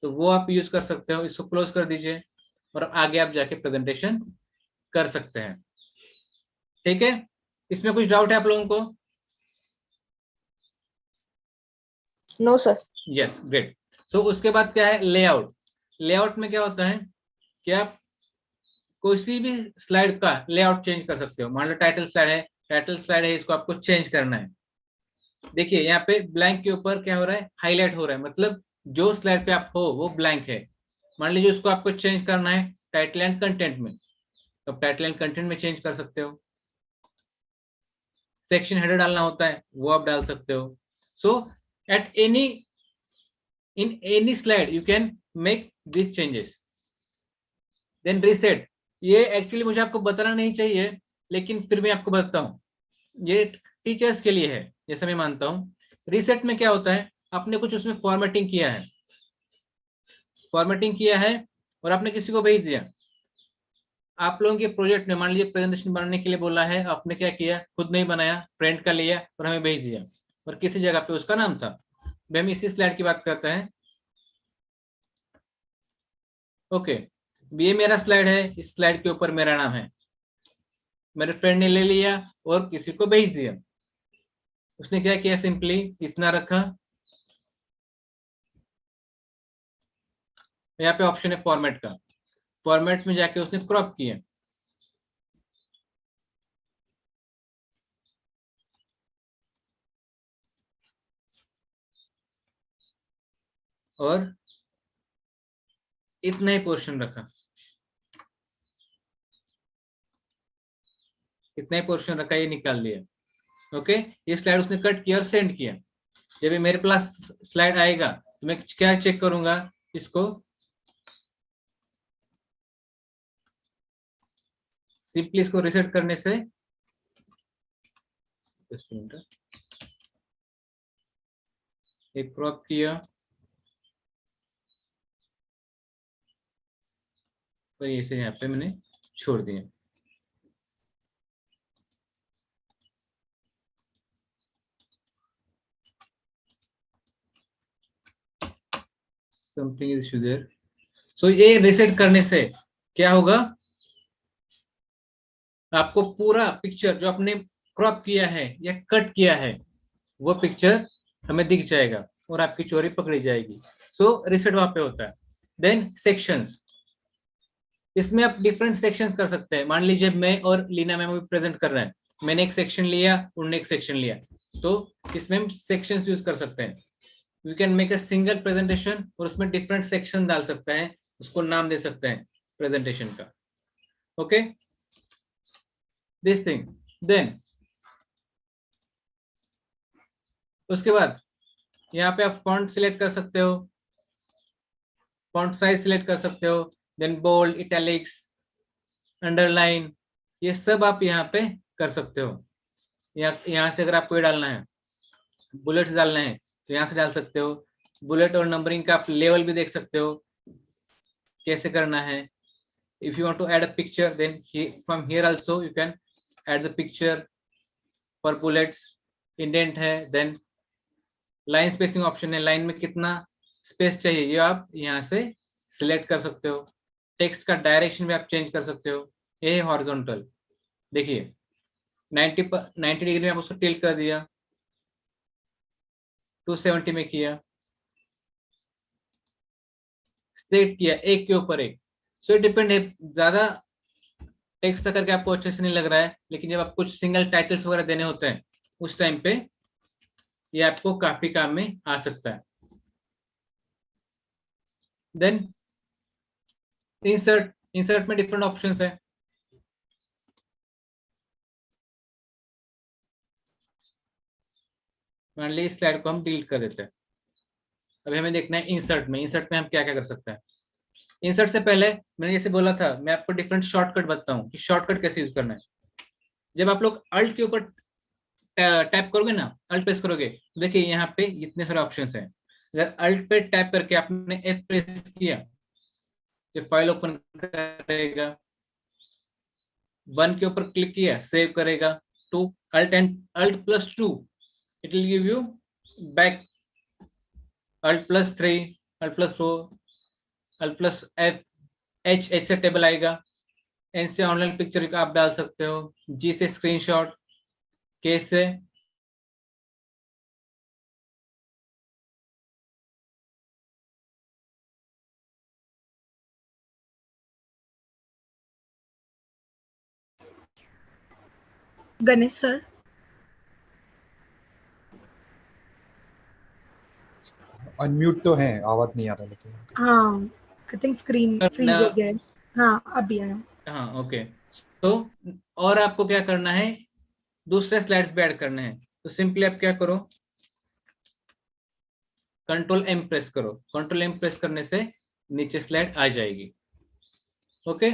F: तो वो आप यूज कर सकते हो। इसको क्लोज कर दीजिए और आगे आप जाके प्रेजेंटेशन कर सकते हैं। ठीक है, इसमें कुछ डाउट है आप लोगों को?
H: No, sir.
F: Yes, great. So उसके बाद क्या है, लेआउट। लेआउट में क्या होता है कि आप कोई भी स्लाइड का लेआउट चेंज कर सकते हो। मान लो टाइटल स्लाइड है, इसको आपको चेंज करना है। देखिए यहाँ पे ब्लैंक के ऊपर क्या हो रहा है, हाईलाइट हो रहा है, मतलब जो स्लाइड पे आप हो वो ब्लैंक है। मान लीजिए उसको आपको चेंज करना है टाइटल एंड कंटेंट में, तो टाइटल एंड कंटेंट में चेंज कर सकते हो। सेक्शन हेडर डालना होता है, वो आप डाल सकते हो। सो eight in any slide you can make these changes. Then reset, ये एक्चुअली मुझे आपको बताना नहीं चाहिए, लेकिन फिर भी आपको बताता हूँ, ये टीचर्स के लिए है जैसा मैं मानता हूँ। रीसेट में क्या होता है, आपने कुछ उसमें फॉर्मेटिंग किया है और आपने किसी को भेज दिया। आप लोगों के प्रोजेक्ट में मान लीजिए प्रेजेंटेशन बनाने के लिए बोला है, आपने क्या किया, खुद नहीं बनाया, प्रिंट का लिया और हमें भेज दिया, और किसी जगह पे उसका नाम था। हम इसी स्लाइड की बात करते हैं। ओके, ये मेरा स्लाइड है, इस स्लाइड के ऊपर मेरा नाम है, मेरे फ्रेंड ने ले लिया और किसी को भेज दिया। उसने क्या किया, सिंपली इतना रखा, यहाँ पे ऑप्शन है फॉर्मेट का, फॉर्मेट में जाके उसने क्रॉप किया, और इतना ही पोर्शन रखा, इतना ही पोर्शन रखा, ये निकाल दिया। ओके, ये स्लाइड उसने कट किया और सेंड किया। जब ये मेरे पास स्लाइड आएगा तो मैं क्या चेक करूंगा, इसको सिंपली इसको रिसेट करने से एक क्रॉप किया तो इसे यहाँ पे मैंने छोड़ दिया। Something is issue there. So ये रिसेट करने से क्या होगा, आपको पूरा पिक्चर जो आपने क्रॉप किया है या कट किया है वो पिक्चर हमें दिख जाएगा और आपकी चोरी पकड़ी जाएगी। सो रिसेट वहां पे होता है। देन सेक्शंस, इसमें आप डिफरेंट सेक्शंस कर सकते हैं। मान लीजिए मैं और लीना मैम भी प्रेजेंट कर रहे हैं, मैंने एक सेक्शन लिया, उन्होंने एक सेक्शन लिया, तो इसमें हम सेक्शंस यूज कर सकते हैं। We can make a single presentation और उसमें डिफरेंट सेक्शन डाल सकते हैं, उसको नाम दे सकते हैं प्रेजेंटेशन का। Okay, this thing. देन उसके बाद यहाँ पे आप फॉन्ट सिलेक्ट कर सकते हो, फॉन्ट साइज सिलेक्ट कर सकते हो, देन बोल्ड, इटैलिक्स, अंडरलाइन, ये सब आप यहाँ पे कर सकते हो। यहाँ से अगर आपको ये डालना है, बुलेट्स डालना है, तो यहाँ से डाल सकते हो। बुलेट और नंबरिंग का आप लेवल भी देख सकते हो कैसे करना है। If you want to add a picture, then from here also you can add the picture for bullets. Indent है, देन लाइन स्पेसिंग ऑप्शन है, लाइन में कितना स्पेस चाहिए ये आप यहाँ से सिलेक्ट कर सकते हो। टेक्स्ट का डायरेक्शन भी आप चेंज कर सकते हो। ये है हॉरिजॉन्टल, देखिए 90 डिग्री में आप उसको टिल्ट कर दिया, 270 में किया, स्ट्रेट किया, एक के ऊपर एक। सो डिपेंड है, ज्यादा टेक्स्ट करके आपको अच्छे से नहीं लग रहा है, लेकिन जब आप कुछ सिंगल टाइटल्स वगैरह देने होते हैं उस टाइम पे ये आपको काफी काम में आ सकता है। देन इंसर्ट, इंसर्ट में डिफरेंट ऑप्शंस है। मान लीजिए इस स्लाइड को हम डिलीट कर देते हैं। अभी हमें देखना है इंसर्ट में, इंसर्ट में हम क्या क्या कर सकते हैं। इंसर्ट से पहले मैंने जैसे बोला था, मैं आपको डिफरेंट शॉर्टकट बताता हूँ कि शॉर्टकट कैसे यूज करना है। जब आप लोग अल्ट के ऊपर टैप करोगे ना, अल्ट प्रेस करोगे, देखिए यहाँ पे इतने सारे ऑप्शंस हैं। अगर अल्ट पे टैप करके आपने एफ प्रेस किया, ये फाइल ओपन करेगा। 1 के ऊपर क्लिक किया, सेव करेगा। 2, alt and alt plus 2, it will give you back. Alt plus 3, alt plus 4, alt plus F, H से टेबल आएगा। एन से ऑनलाइन पिक्चर आप डाल सकते हो, जी से स्क्रीनशॉट, के से
E: गणेश सर,
G: अनम्यूट तो है, आवाज नहीं आ रहा लेकिन।
E: हाँ आई थिंक स्क्रीन फ्रीज हो गया है। हाँ अभी आया।
F: हाँ ओके। तो और आपको क्या करना है, दूसरे स्लाइड्स भी ऐड करने हैं। तो सिंपली आप क्या करो, कंट्रोल एम प्रेस करो। कंट्रोल एम प्रेस करने से नीचे स्लाइड आ जाएगी। ओके,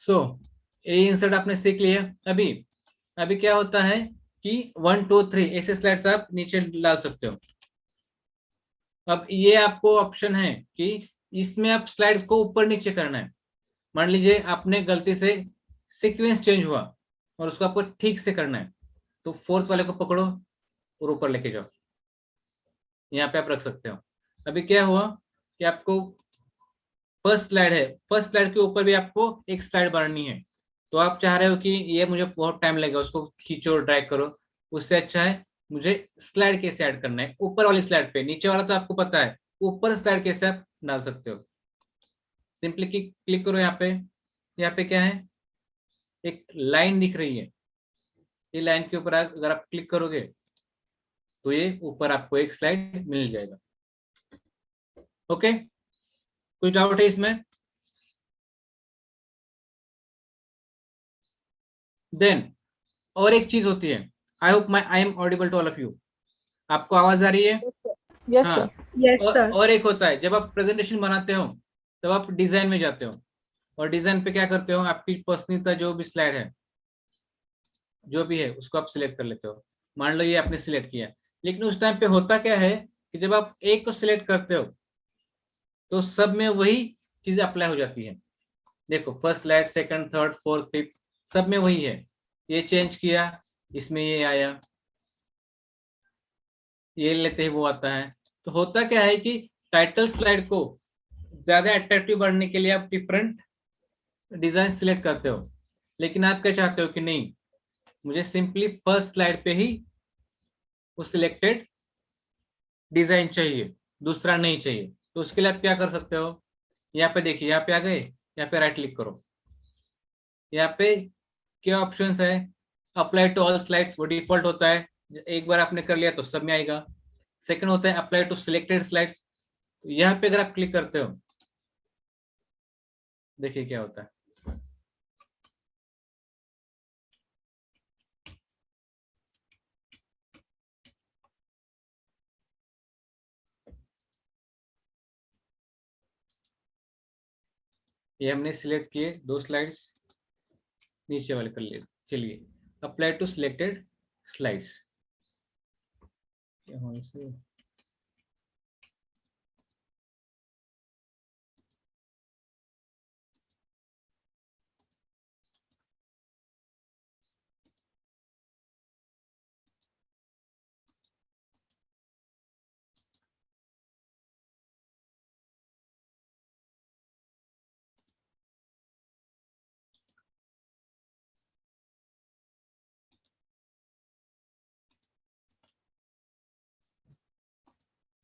F: सो ये इंसर्ट आपने सीख लिया। अभी अभी क्या होता है कि 1 2 3 ऐसे स्लाइड्स आप नीचे डाल सकते हो। अब ये आपको ऑप्शन है कि इसमें आप स्लाइड्स को ऊपर नीचे करना है। मान लीजिए आपने गलती से सीक्वेंस चेंज हुआ और उसको आपको ठीक से करना है, तो फोर्थ वाले को पकड़ो और ऊपर लेके जाओ, यहाँ पे आप रख सकते हो। अभी क्या हुआ कि आपको फर्स्ट स्लाइड है, फर्स्ट स्लाइड के ऊपर भी आपको एक स्लाइड बनानी है, तो आप चाह रहे हो कि ये मुझे बहुत टाइम लगेगा, उसको खींचो ड्रैग करो। उससे अच्छा है मुझे स्लाइड कैसे ऐड करना है ऊपर वाली स्लाइड पे, नीचे वाला तो आपको पता है, ऊपर स्लाइड कैसे आप डाल सकते हो। सिंपली क्लिक करो यहाँ पे क्या है, एक लाइन दिख रही है, ये लाइन के ऊपर अगर आप क्लिक करोगे तो ये ऊपर आपको एक स्लाइड मिल जाएगा। ओके, कुछ डाउट है इसमें? देन और एक चीज होती है, I hope I am audible to all of you. आपको आवाज आ रही है?
H: Yes,
F: हाँ,
H: sir.
E: Yes, sir.
F: और एक होता है जब आप प्रेजेंटेशन बनाते हो तब आप डिजाइन में जाते हो और डिजाइन पे क्या करते हो, आपकी पसंदीदा जो भी स्लाइड है जो भी है उसको आप सिलेक्ट कर लेते हो। मान लो ये आपने सिलेक्ट किया, लेकिन उस टाइम पे होता क्या है कि जब आप एक को सिलेक्ट करते हो तो सब में वही चीजें अप्लाई हो जाती है। देखो first slide, second, third, fourth, fifth, सब में वही है। ये चेंज किया, इसमें ये आया, ये लेते ही वो आता है। तो होता क्या है कि टाइटल स्लाइड को ज्यादा अट्रैक्टिव बनने के लिए आप डिफरेंट डिजाइन सिलेक्ट करते हो, लेकिन आप क्या चाहते हो कि नहीं, मुझे सिंपली फर्स्ट स्लाइड पे ही वो सिलेक्टेड डिजाइन चाहिए, दूसरा नहीं चाहिए। तो उसके लिए आप क्या कर सकते हो, यहाँ पे देखिए, यहाँ पे आ गए, यहाँ पे राइट क्लिक करो, यहाँ पे क्या ऑप्शंस है, अप्लाई टू ऑल स्लाइड्स, वो डिफॉल्ट होता है, एक बार आपने कर लिया तो सब में आएगा। सेकंड होता है अप्लाई टू सिलेक्टेड स्लाइड्स, यहाँ पे अगर आप क्लिक करते हो देखिए क्या होता है। ये हमने सिलेक्ट किए 2 स्लाइड्स, नीचे वाले कर लिए। चलिए apply to selected slides,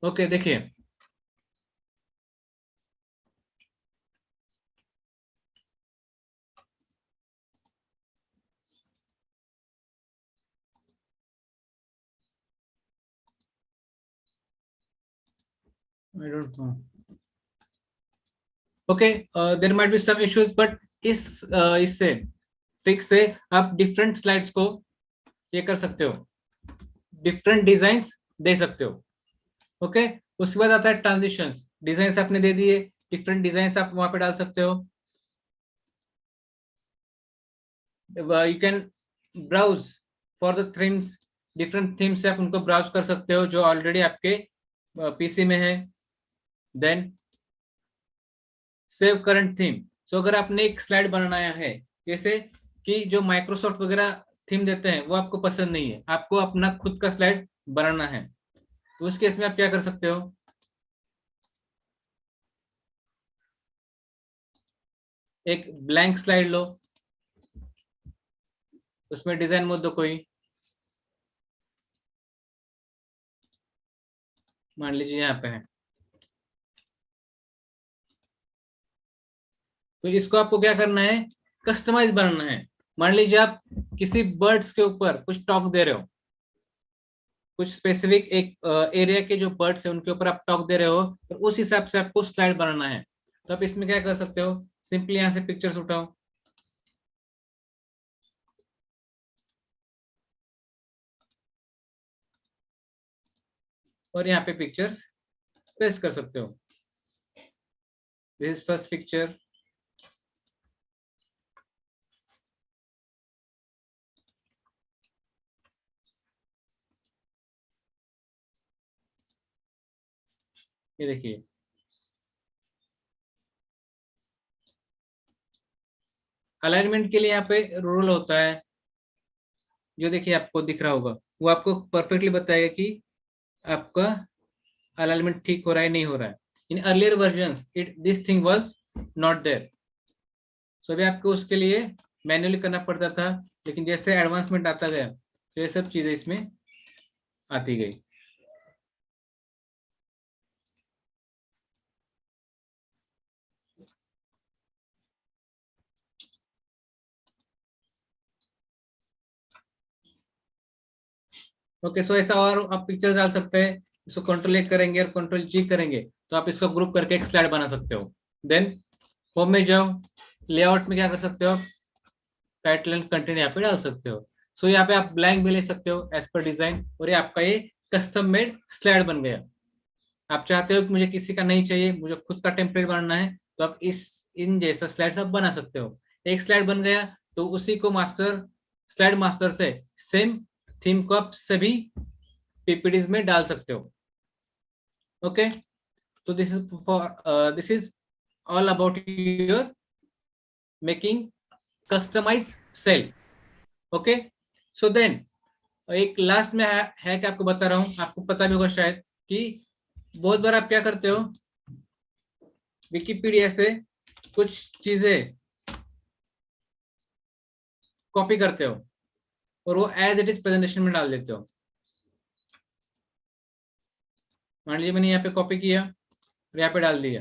F: okay देखिए I don't know. Okay, there might be some issues, but इससे ट्रिक से आप डिफरेंट स्लाइड्स को ये कर सकते हो, डिफरेंट डिजाइन्स दे सकते हो। ओके, उसके बाद आता है ट्रांजिशंस। डिजाइन्स आपने दे दिए, डिफरेंट डिजाइन्स आप वहां पे डाल सकते हो। You can browse for the themes, different themes से आप उनको ब्राउज कर सकते हो जो ऑलरेडी आपके पीसी में है। Then save current theme. So अगर आपने एक स्लाइड बनाया है, जैसे कि जो माइक्रोसॉफ्ट वगैरह थीम देते हैं वो आपको पसंद नहीं है, आपको अपना खुद का स्लाइड बनाना है, तो उस केस में आप क्या कर सकते हो, एक ब्लैंक स्लाइड लो, उसमें डिजाइन मत दो कोई, मान लीजिए यहाँ पे है, तो इसको आपको क्या करना है, कस्टमाइज बनाना है। मान लीजिए आप किसी बर्ड्स के ऊपर कुछ टॉक दे रहे हो, कुछ स्पेसिफिक एक एरिया के जो बर्ड्स है उनके ऊपर आप टॉक दे रहे हो, तो उस हिसाब से आपको स्लाइड बनाना है। तो आप इसमें क्या कर सकते हो, सिंपली यहाँ से पिक्चर्स उठाओ, और यहाँ पे पिक्चर्स पेस्ट कर सकते हो। दिस इज फर्स्ट पिक्चर, ये देखिए। अलाइनमेंट के लिए यहाँ पे रूल होता है, जो देखिए आपको दिख रहा होगा, वो आपको परफेक्टली बताएगा कि आपका अलाइनमेंट ठीक हो रहा है नहीं हो रहा है। In earlier versions it this thing was not there, so अभी आपको उसके लिए मैन्युअली करना पड़ता था, लेकिन जैसे एडवांसमेंट आता गया तो ये सब चीजें इसमें आती गई। ओके, सो ऐसा और आप पिक्चर डाल सकते हैं। इसको कंट्रोल ए करेंगे और कंट्रोल जी करेंगे तो आप इसको ग्रुप करके एक स्लाइड बना सकते हो। देन होम में जाओ, लेआउट में क्या कर सकते हो, टाइटल एंड कंटेंट यहाँ पे डाल सकते हो। सो यहाँ पे आप ब्लैंक भी ले सकते हो एज पर डिजाइन, और ये आपका ये कस्टम मेड स्लाइड बन गया। आप चाहते हो कि मुझे किसी का नहीं चाहिए, मुझे खुद का टेम्पलेट बनाना है, तो आप इन जैसा स्लाइड्स आप बना सकते हो। एक स्लाइड बन गया तो उसी को स्लाइड मास्टर से सेम थीम को आप सभी पीपीटीज में डाल सकते हो। ओके, तो this is all about your making customize cell. Okay, so then एक लास्ट में है कि आपको बता रहा हूं, आपको पता भी होगा शायद कि बहुत बार आप क्या करते हो, विकिपीडिया से कुछ चीजें कॉपी करते हो और वो एज इट इज प्रेजेंटेशन में डाल देते हो। मान लीजिए मैंने यहाँ पे कॉपी किया और यहाँ पे डाल दिया,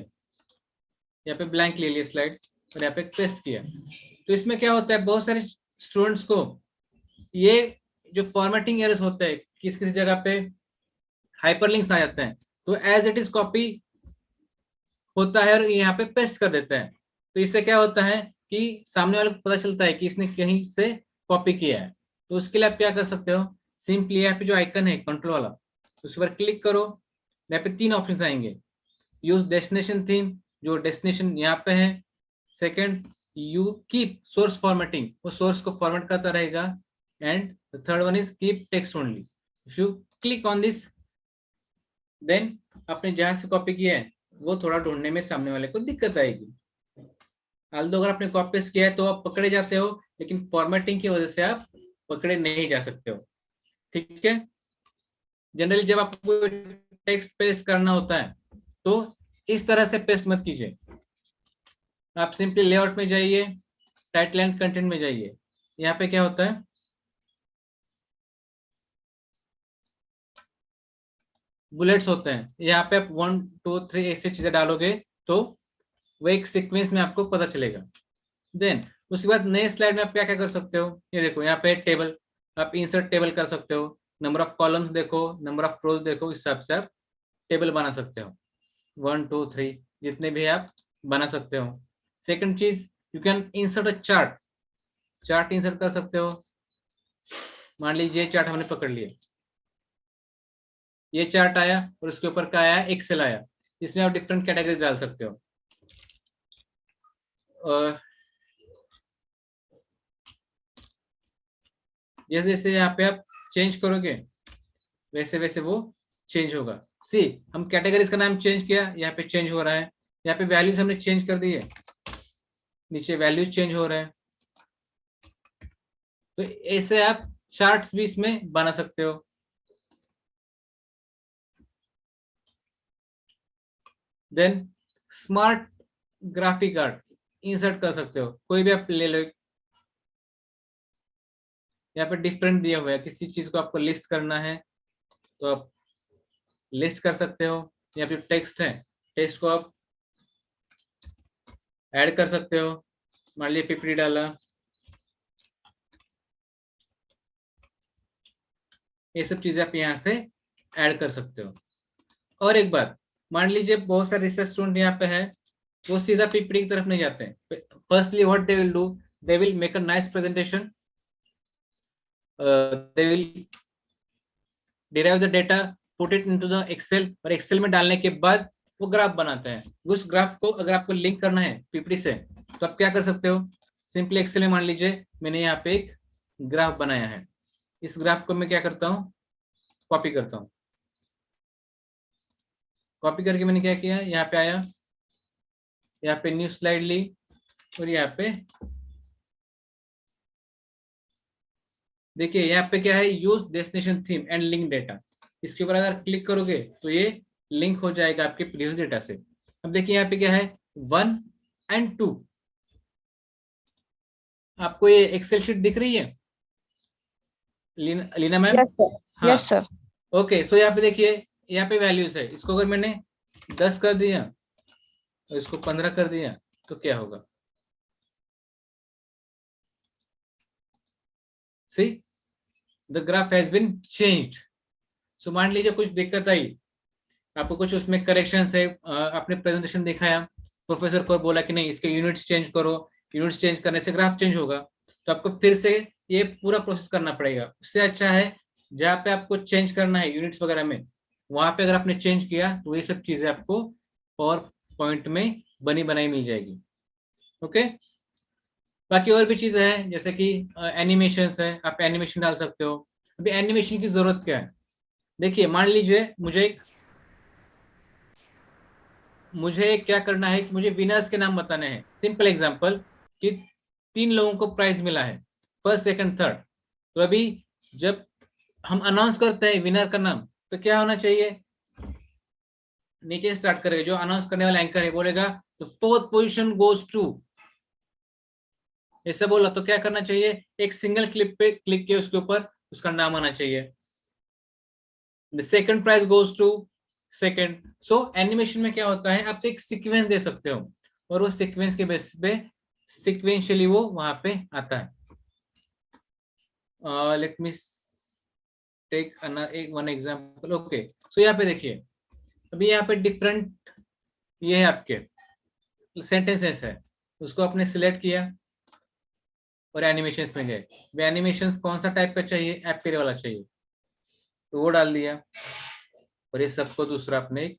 F: यहाँ पे ब्लैंक ले लिया स्लाइड और यहाँ पे पेस्ट किया। तो इसमें क्या होता है, बहुत सारे स्टूडेंट्स को ये जो फॉर्मेटिंग एरर्स होते हैं, किस किस जगह पे हाइपरलिंक्स आ जाते हैं, तो एज इट इज कॉपी होता है और यहाँ पे पेस्ट कर देते हैं। तो इससे क्या होता है कि सामने वाले को पता चलता है कि इसने कहीं से कॉपी किया है। तो उसके लिए आप क्या कर सकते हो, सिंपली यहाँ पे जो आइकन है कंट्रोल वाला, उस पर क्लिक करो, यहाँ पे 3 ऑप्शन आएंगे। यूज डेस्टिनेशन थीम, जो डेस्टिनेशन यहाँ पे है। Second, you keep source formatting, वो सोर्स को फॉर्मेट करता रहेगा। And the third one is keep text only. If you click on this, then आपने जहां से कॉपी किया है वो थोड़ा ढूंढने में सामने वाले को दिक्कत आएगी। although अगर आपने कॉपी पेस्ट किया है तो आप पकड़े जाते हो, लेकिन फॉर्मेटिंग की वजह से आप पकड़े नहीं जा सकते हो। ठीक है, जनरली जब आपको टेक्स्ट पेस्ट करना होता है तो इस तरह से पेस्ट मत कीजिए। आप सिंपली लेआउट में जाइए, टाइटल एंड कंटेंट में जाइए। यहाँ पे क्या होता है, बुलेट्स होते हैं, यहाँ पे आप 1 2 3 ऐसे चीजें डालोगे तो वो एक सीक्वेंस में आपको पता चलेगा। देन उसके बाद नए स्लाइड में आप क्या क्या कर सकते हो, ये देखो यहाँ पे टेबल, आप इंसर्ट टेबल कर सकते हो। नंबर ऑफ कॉलम्स देखो, नंबर ऑफ रोज देखो, इस हिसाब से आप टेबल बना सकते हो। 1 2 3 जितने भी आप बना सकते हो। सेकंड चीज, you can insert a chart insert कर सकते हो। मान लीजिए चार्ट हमने पकड़ लिया, ये चार्ट आया और उसके ऊपर क्या आया, एक्सेल आया। इसमें आप डिफरेंट कैटेगरी डाल सकते हो। जैसे जैसे यहाँ पे आप चेंज करोगे वैसे वैसे वो चेंज होगा। सी, हम कैटेगरीज का नाम चेंज किया, यहाँ पे चेंज हो रहा है। यहाँ पे वैल्यूज हमने चेंज कर दी है, नीचे वैल्यूज चेंज हो रहे हैं। तो ऐसे आप चार्ट्स भी इसमें बना सकते हो। Then smart graphic art insert कर सकते हो, कोई भी आप ले लो। यहाँ पे डिफरेंट दिया हुआ है, किसी चीज को आपको लिस्ट करना है तो आप लिस्ट कर सकते हो। या फिर टेक्स्ट है, टेक्स्ट को आप ऐड कर सकते हो। मान लीजिए पीपीटी डाला, ये सब चीजें आप यहाँ से ऐड कर सकते हो। और एक बात, मान लीजिए बहुत सारे रिसर्च स्टूडेंट यहाँ पे है, वो सीधा पीपीटी की तरफ नहीं जाते हैं। Firstly what they will do, they will make a nice presentation, they will derive the data, put it into the Excel, और एक्सेल में डालने के बाद वो ग्राफ बनाते हैं। उस ग्राफ को अगर आपको लिंक करना है पीपीटी से तो आप क्या कर सकते हो, सिंपली एक्सेल में मान लीजिए मैंने यहाँ पे एक ग्राफ बनाया है, इस ग्राफ को मैं क्या करता हूँ, कॉपी करता हूँ। कॉपी करके मैंने क्या किया, यहाँ पे आया, यहाँ पे न्यू स्लाइड ली और यहाँ पे देखिए यहाँ पे क्या है, use destination theme and link data. इसके ऊपर अगर क्लिक करोगे तो ये लिंक हो जाएगा आपके प्रीवियस डेटा से। अब देखिए यहाँ पे क्या है, 1 and 2। आपको ये एक्सेल शीट दिख रही है लीना मैम?
H: Yes, sir.
F: हाँ,
H: Yes, sir.
F: ओके। सो यहाँ पे देखिए, यहाँ पे वैल्यूज है, इसको अगर मैंने 10 कर दिया और इसको 15 कर दिया तो क्या होगा, see the graph has been changed. So मान लीजिए कुछ दिक्कत आई, आपको कुछ उसमें करेक्शन है, आपने प्रेजेंटेशन दिखाया, प्रोफेसर को बोला कि नहीं इसके यूनिट्स चेंज करो, यूनिट्स चेंज करने से ग्राफ चेंज होगा, तो आपको फिर से ये पूरा प्रोसेस करना पड़ेगा। उससे अच्छा है जहाँ पे आपको चेंज करना है यूनिट्स वगैरह में, वहां पे अगर आपने चेंज किया तो ये सब चीजें आपको पावर पॉइंट में बनी बनाई मिल जाएगी। ओके, बाकी और भी चीजें हैं जैसे कि एनिमेशंस है, आप एनिमेशन डाल सकते हो। अभी एनिमेशन की जरूरत क्या है, देखिए मान लीजिए मुझे क्या करना है कि मुझे विनर्स के नाम बताने हैं। सिंपल एग्जांपल कि 3 लोगों को प्राइज मिला है, फर्स्ट सेकंड थर्ड। तो अभी जब हम अनाउंस करते हैं विनर का नाम तो क्या होना चाहिए, नीचे स्टार्ट करेगा, जो अनाउंस करने वाला एंकर है बोलेगा तो 4th पोजीशन गोज टू, ऐसा बोला तो क्या करना चाहिए, एक सिंगल क्लिक पे क्लिक किया उसके ऊपर उसका नाम आना चाहिए। The second prize goes to second. So animation में क्या होता है, आप एक सीक्वेंस दे सकते हो और उस सीक्वेंस के बेसिस पे सीक्वेंशियली वो वहां पे आता है। Let me take one example. Okay, so यहाँ पे देखिए, अभी यहाँ पे डिफरेंट ये है आपके सेंटेंसेस है, उसको आपने सिलेक्ट किया और एनिमेशंस में गए। वे एनिमेशंस कौन सा टाइप का चाहिए, एपियर वाला चाहिए तो वो डाल दिया, और ये सबको दूसरा आपने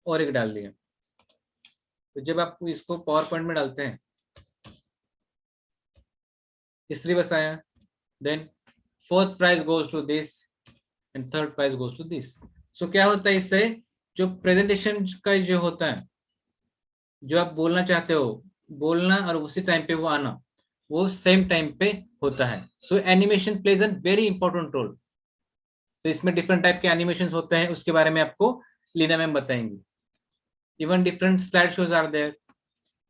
F: और एक डाल दिया। तो जब आप इसको पावर पॉइंट में डालते हैं, तीसरी बस आया, then 4th prize goes to this and 3rd prize goes to this. So क्या होता है इससे, जो प्रेजेंटेशन का जो होता है, जो आप बोलना चाहते हो बोलना और उसी टाइम पे वो आना, वो सेम टाइम पे होता है। So animation plays an very important role. तो इसमें डिफरेंट टाइप के एनिमेशन होते हैं, उसके बारे में आपको लीना मैम बताएंगी। Even different slide shows are there,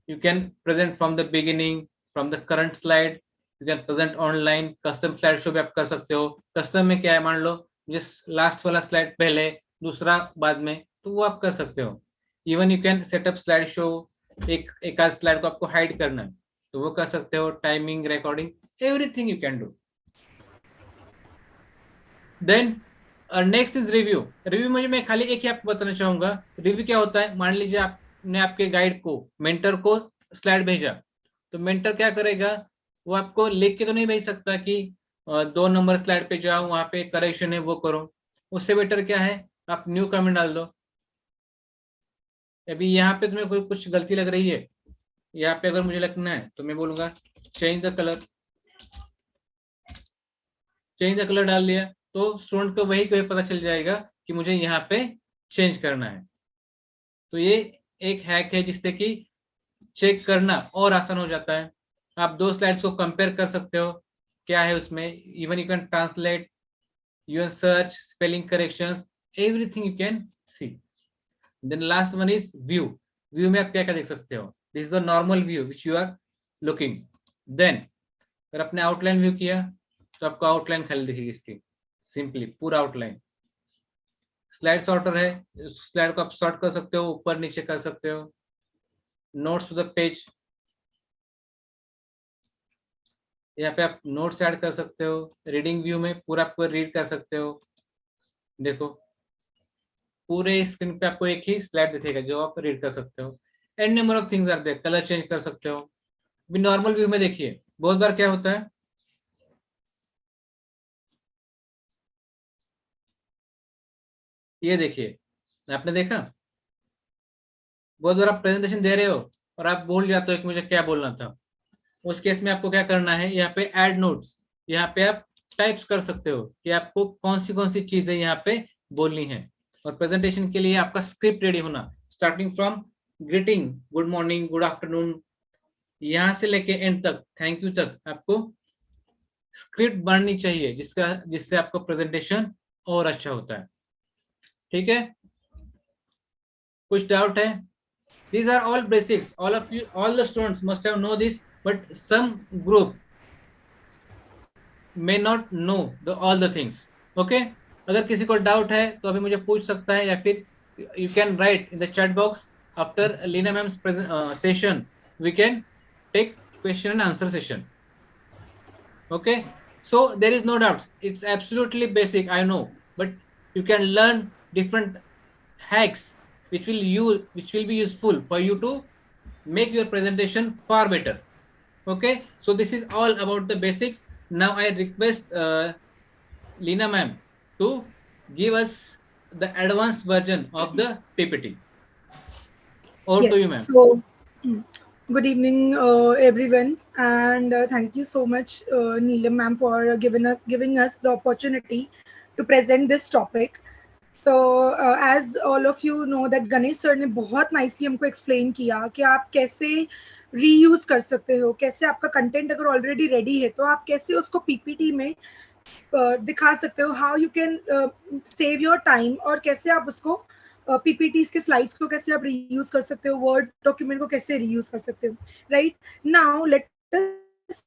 F: you can present from the beginning, from the current slide, you can present online, custom slide show भी आप कर सकते हो। कस्टम में क्या है, मान लो जिस लास्ट वाला स्लाइड पहले दूसरा बाद में, तो वो आप कर सकते हो। Even you can setup slide show, एक आध स्लाइड को आपको हाइड करना है तो वो कर सकते हो, timing, recording, everything you can do. Then next is review. Review में मैं खाली एक ही आपको बताना चाहूंगा, रिव्यू क्या होता है। मान लीजिए आपने आपके गाइड को, मेंटर को स्लाइड भेजा, तो मेंटर क्या करेगा, वो आपको लिख के तो नहीं भेज सकता कि 2 नंबर स्लाइड पे जाओ, वहां पे करेक्शन है वो करो। उससे बेटर क्या है, आप न्यू कमेंट डाल दो। अभी यहाँ पे तुम्हें कोई कुछ गलती लग रही है, यहाँ पे अगर मुझे लगना है तो मैं बोलूंगा change the colour, change the colour डाल दिया तो स्टूडेंट को वही कोई पता चल जाएगा कि मुझे यहाँ पे चेंज करना है। तो ये एक हैक है जिससे कि चेक करना और आसान हो जाता है। आप 2 स्लाइड्स को कंपेयर कर सकते हो, क्या है उसमें, even you can translate, you can search, spelling corrections, everything you can see. Then last one is view. View में आप क्या क्या देख सकते हो, this is the normal view which you are looking. Then अगर आपने आउटलाइन व्यू किया तो आपको आउटलाइन खाली दिखेगी इसकी, सिंपली पूरा आउटलाइन। स्लाइड सॉर्टर है, स्लाइड को आप सॉर्ट कर सकते हो, ऊपर नीचे कर सकते हो। नोट्स टू द पेज, यहाँ पे आप नोट्स ऐड कर सकते हो। रीडिंग व्यू में पूरा आपको रीड कर सकते हो, देखो पूरे स्क्रीन पे आपको एक ही स्लाइड दिखेगा जो आप रीड कर सकते हो। And number of things are there, colour change कर सकते हो। अभी नॉर्मल व्यू में देखिए बहुत बार क्या होता है, ये देखिए आपने देखा, बहुत बार आप प्रेजेंटेशन दे रहे हो और आप भूल जाते हो कि मुझे क्या बोलना था। उस केस में आपको क्या करना है, यहाँ पे ऐड नोट्स, यहाँ पे आप टाइप्स कर सकते हो कि आपको कौन सी चीजें यहाँ पे बोलनी है। और प्रेजेंटेशन के लिए आपका स्क्रिप्ट रेडी होना, starting from greeting, good morning, good afternoon, यहाँ से लेके एंड तक, थैंक यू तक, आपको स्क्रिप्ट बननी चाहिए जिससे आपका प्रेजेंटेशन और अच्छा होता है। ठीक है, कुछ डाउट है? These are all basics. All of you, all the students must have know this, but some group may not know all the things. Okay? अगर किसी को डाउट है तो अभी मुझे पूछ सकता है, या फिर you can write in the chat box. After Leena ma'am's session, we can take question and answer session. Okay? So there is no doubt. It's absolutely basic, I know, but you can learn different hacks which will be useful for you to make your presentation far better. Okay, so this is all about the basics. Now I request Leena ma'am to give us the advanced version of the PPT. Over to
E: Yes.
F: you, ma'am.
E: So, good evening, everyone, and thank you so much, Neelam ma'am, for giving us the opportunity to present this topic. So, as all of you know that Ganesh sir ने बहुत nicely हमको explain किया कि आप कैसे reuse कर सकते हो, कैसे आपका content अगर already ready है तो आप कैसे उसको PPT में दिखा सकते हो, how you can save your time, और कैसे आप उसको PPTs के slides को कैसे आप reuse कर सकते हो, Word document को कैसे reuse कर सकते हो, right? Now let us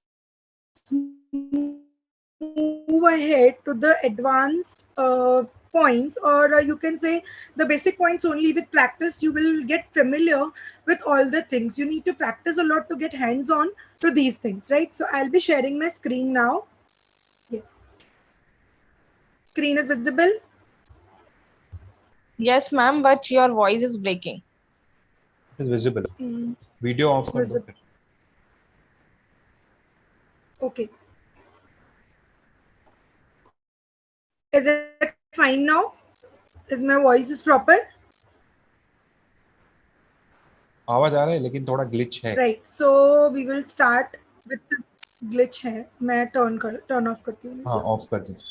E: move ahead to the advanced points, or you can say the basic points only. With practice you will get familiar with all the things. You need to practice a lot to get hands on to these things, right? So I'll be sharing my screen now. Yes, screen is visible.
H: Yes, ma'am, but your voice is breaking.
G: It is visible. Video off कर दो
E: Visible.
G: फिर.
E: Okay, is it fine now? Is my voice is proper?
G: आवाज आ रहा है लेकिन थोड़ा glitch है.
E: Right, so we will start with the glitch है. मैं turn off करती हूँ.
G: हाँ, ऑफ कर दीजिए.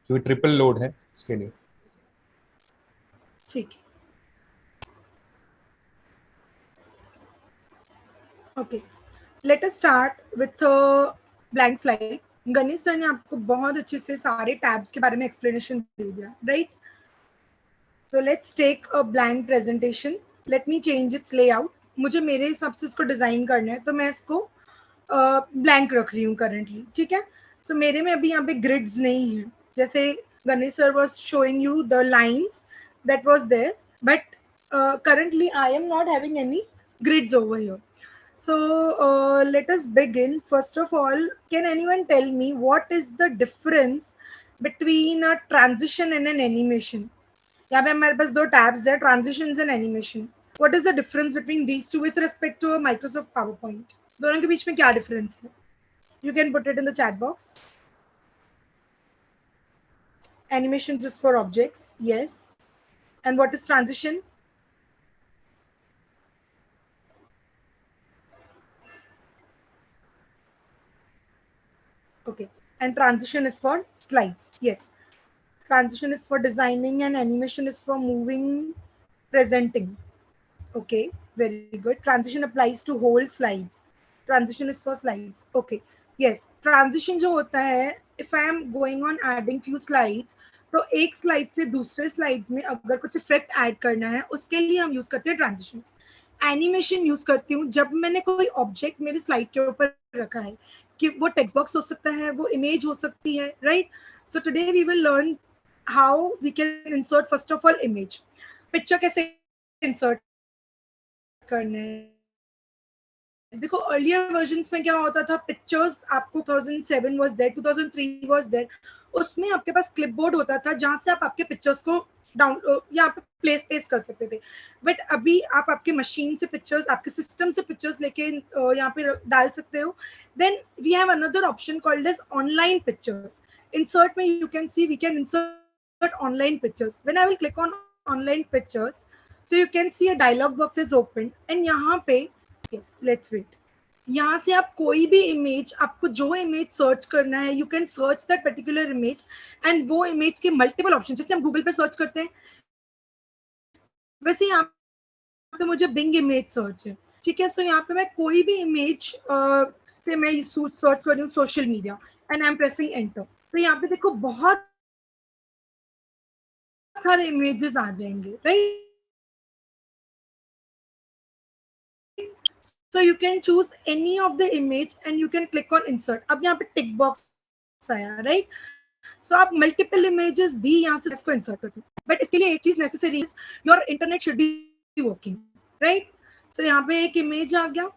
G: क्योंकि ट्रिपल लोड है इसके लिए.
E: ठीक है. Okay, let us start with a blank slide. Ganesh sir ने आपको बहुत अच्छे से सारे टैब्स के बारे में एक्सप्लेनेशन दे दिया, right? So let's take a blank presentation. Let me change its layout. मुझे मेरे हिसाब से इसको डिजाइन करना है तो मैं इसको ब्लैंक रख रही हूँ करंटली, ठीक है? सो मेरे में अभी यहाँ पे ग्रिड्स नहीं है, जैसे Ganesh sir was showing you the lines that was there, but currently I am not having any grids over here. So let us begin. First of all, can anyone tell me what is the difference between a transition and an animation? यहाँ पे हमारे पास दो tabs है, transitions and animation. What is the difference between these two with respect to Microsoft PowerPoint? दोनों के बीच में क्या डिफरेंस है? You can put it in the chat box. Animations is for objects, yes. And what is transition? Okay, and transition is for slides, yes. Transition is for designing and animation is for moving, presenting. Okay, very good. Transition applies to whole slides. Transition is for slides. Okay, yes. Transition जो होता है, if I am going on adding few slides, तो एक slide से दूसरे slides में अगर कुछ इफेक्ट ऐड करना है उसके लिए हम यूज करते हैं ट्रांजिशंस. एनिमेशन यूज करती हूँ जब मैंने कोई ऑब्जेक्ट मेरी स्लाइड के ऊपर रखा है, कि वो टेक्स्ट बॉक्स हो सकता है, वो इमेज हो सकती है, right? So today we will learn how we can insert first of all image. Picture कैसे इंसर्ट करने हैं. देखो अर्लियर वर्जन्स में क्या होता था, पिक्चर्स आपको 2007 वाज देयर, 2003 वाज देयर, उसमें आपके पास क्लिपबोर्ड होता था जहां से आप आपके पिक्चर्स को डाउन यहाँ पे पेस्ट कर सकते थे. बट अभी आप आपके मशीन से पिक्चर्स, आपके सिस्टम से पिक्चर्स लेके यहाँ पे डाल सकते हो. Then we have another option called as online pictures. Insert में you can see we can insert online pictures. When I will click on online pictures, so you can see a dialog box is open, and यहाँ पे yes, let's wait. यहाँ से आप कोई भी image, आपको जो इमेज सर्च करना है, you can search that particular image, and वो इमेज के मल्टीपल ऑप्शन, जैसे हम गूगल पे सर्च करते हैं वैसे यहाँ पे मुझे बिंग इमेज सर्च है, ठीक है? सो यहाँ पे मैं कोई भी इमेज से मैं सर्च कर रही हूँ social media, and I am pressing enter. तो यहाँ पे देखो बहुत सारे इमेजेस आ जाएंगे, right? So you can choose any of the image and you can click on insert. अब यहाँ पे tick box आया, right? So आप multiple images भी यहाँ से इसको insert करते हो. But इसके लिए एक चीज necessary is your internet should be working, right? So यहाँ पे एक image आ गया.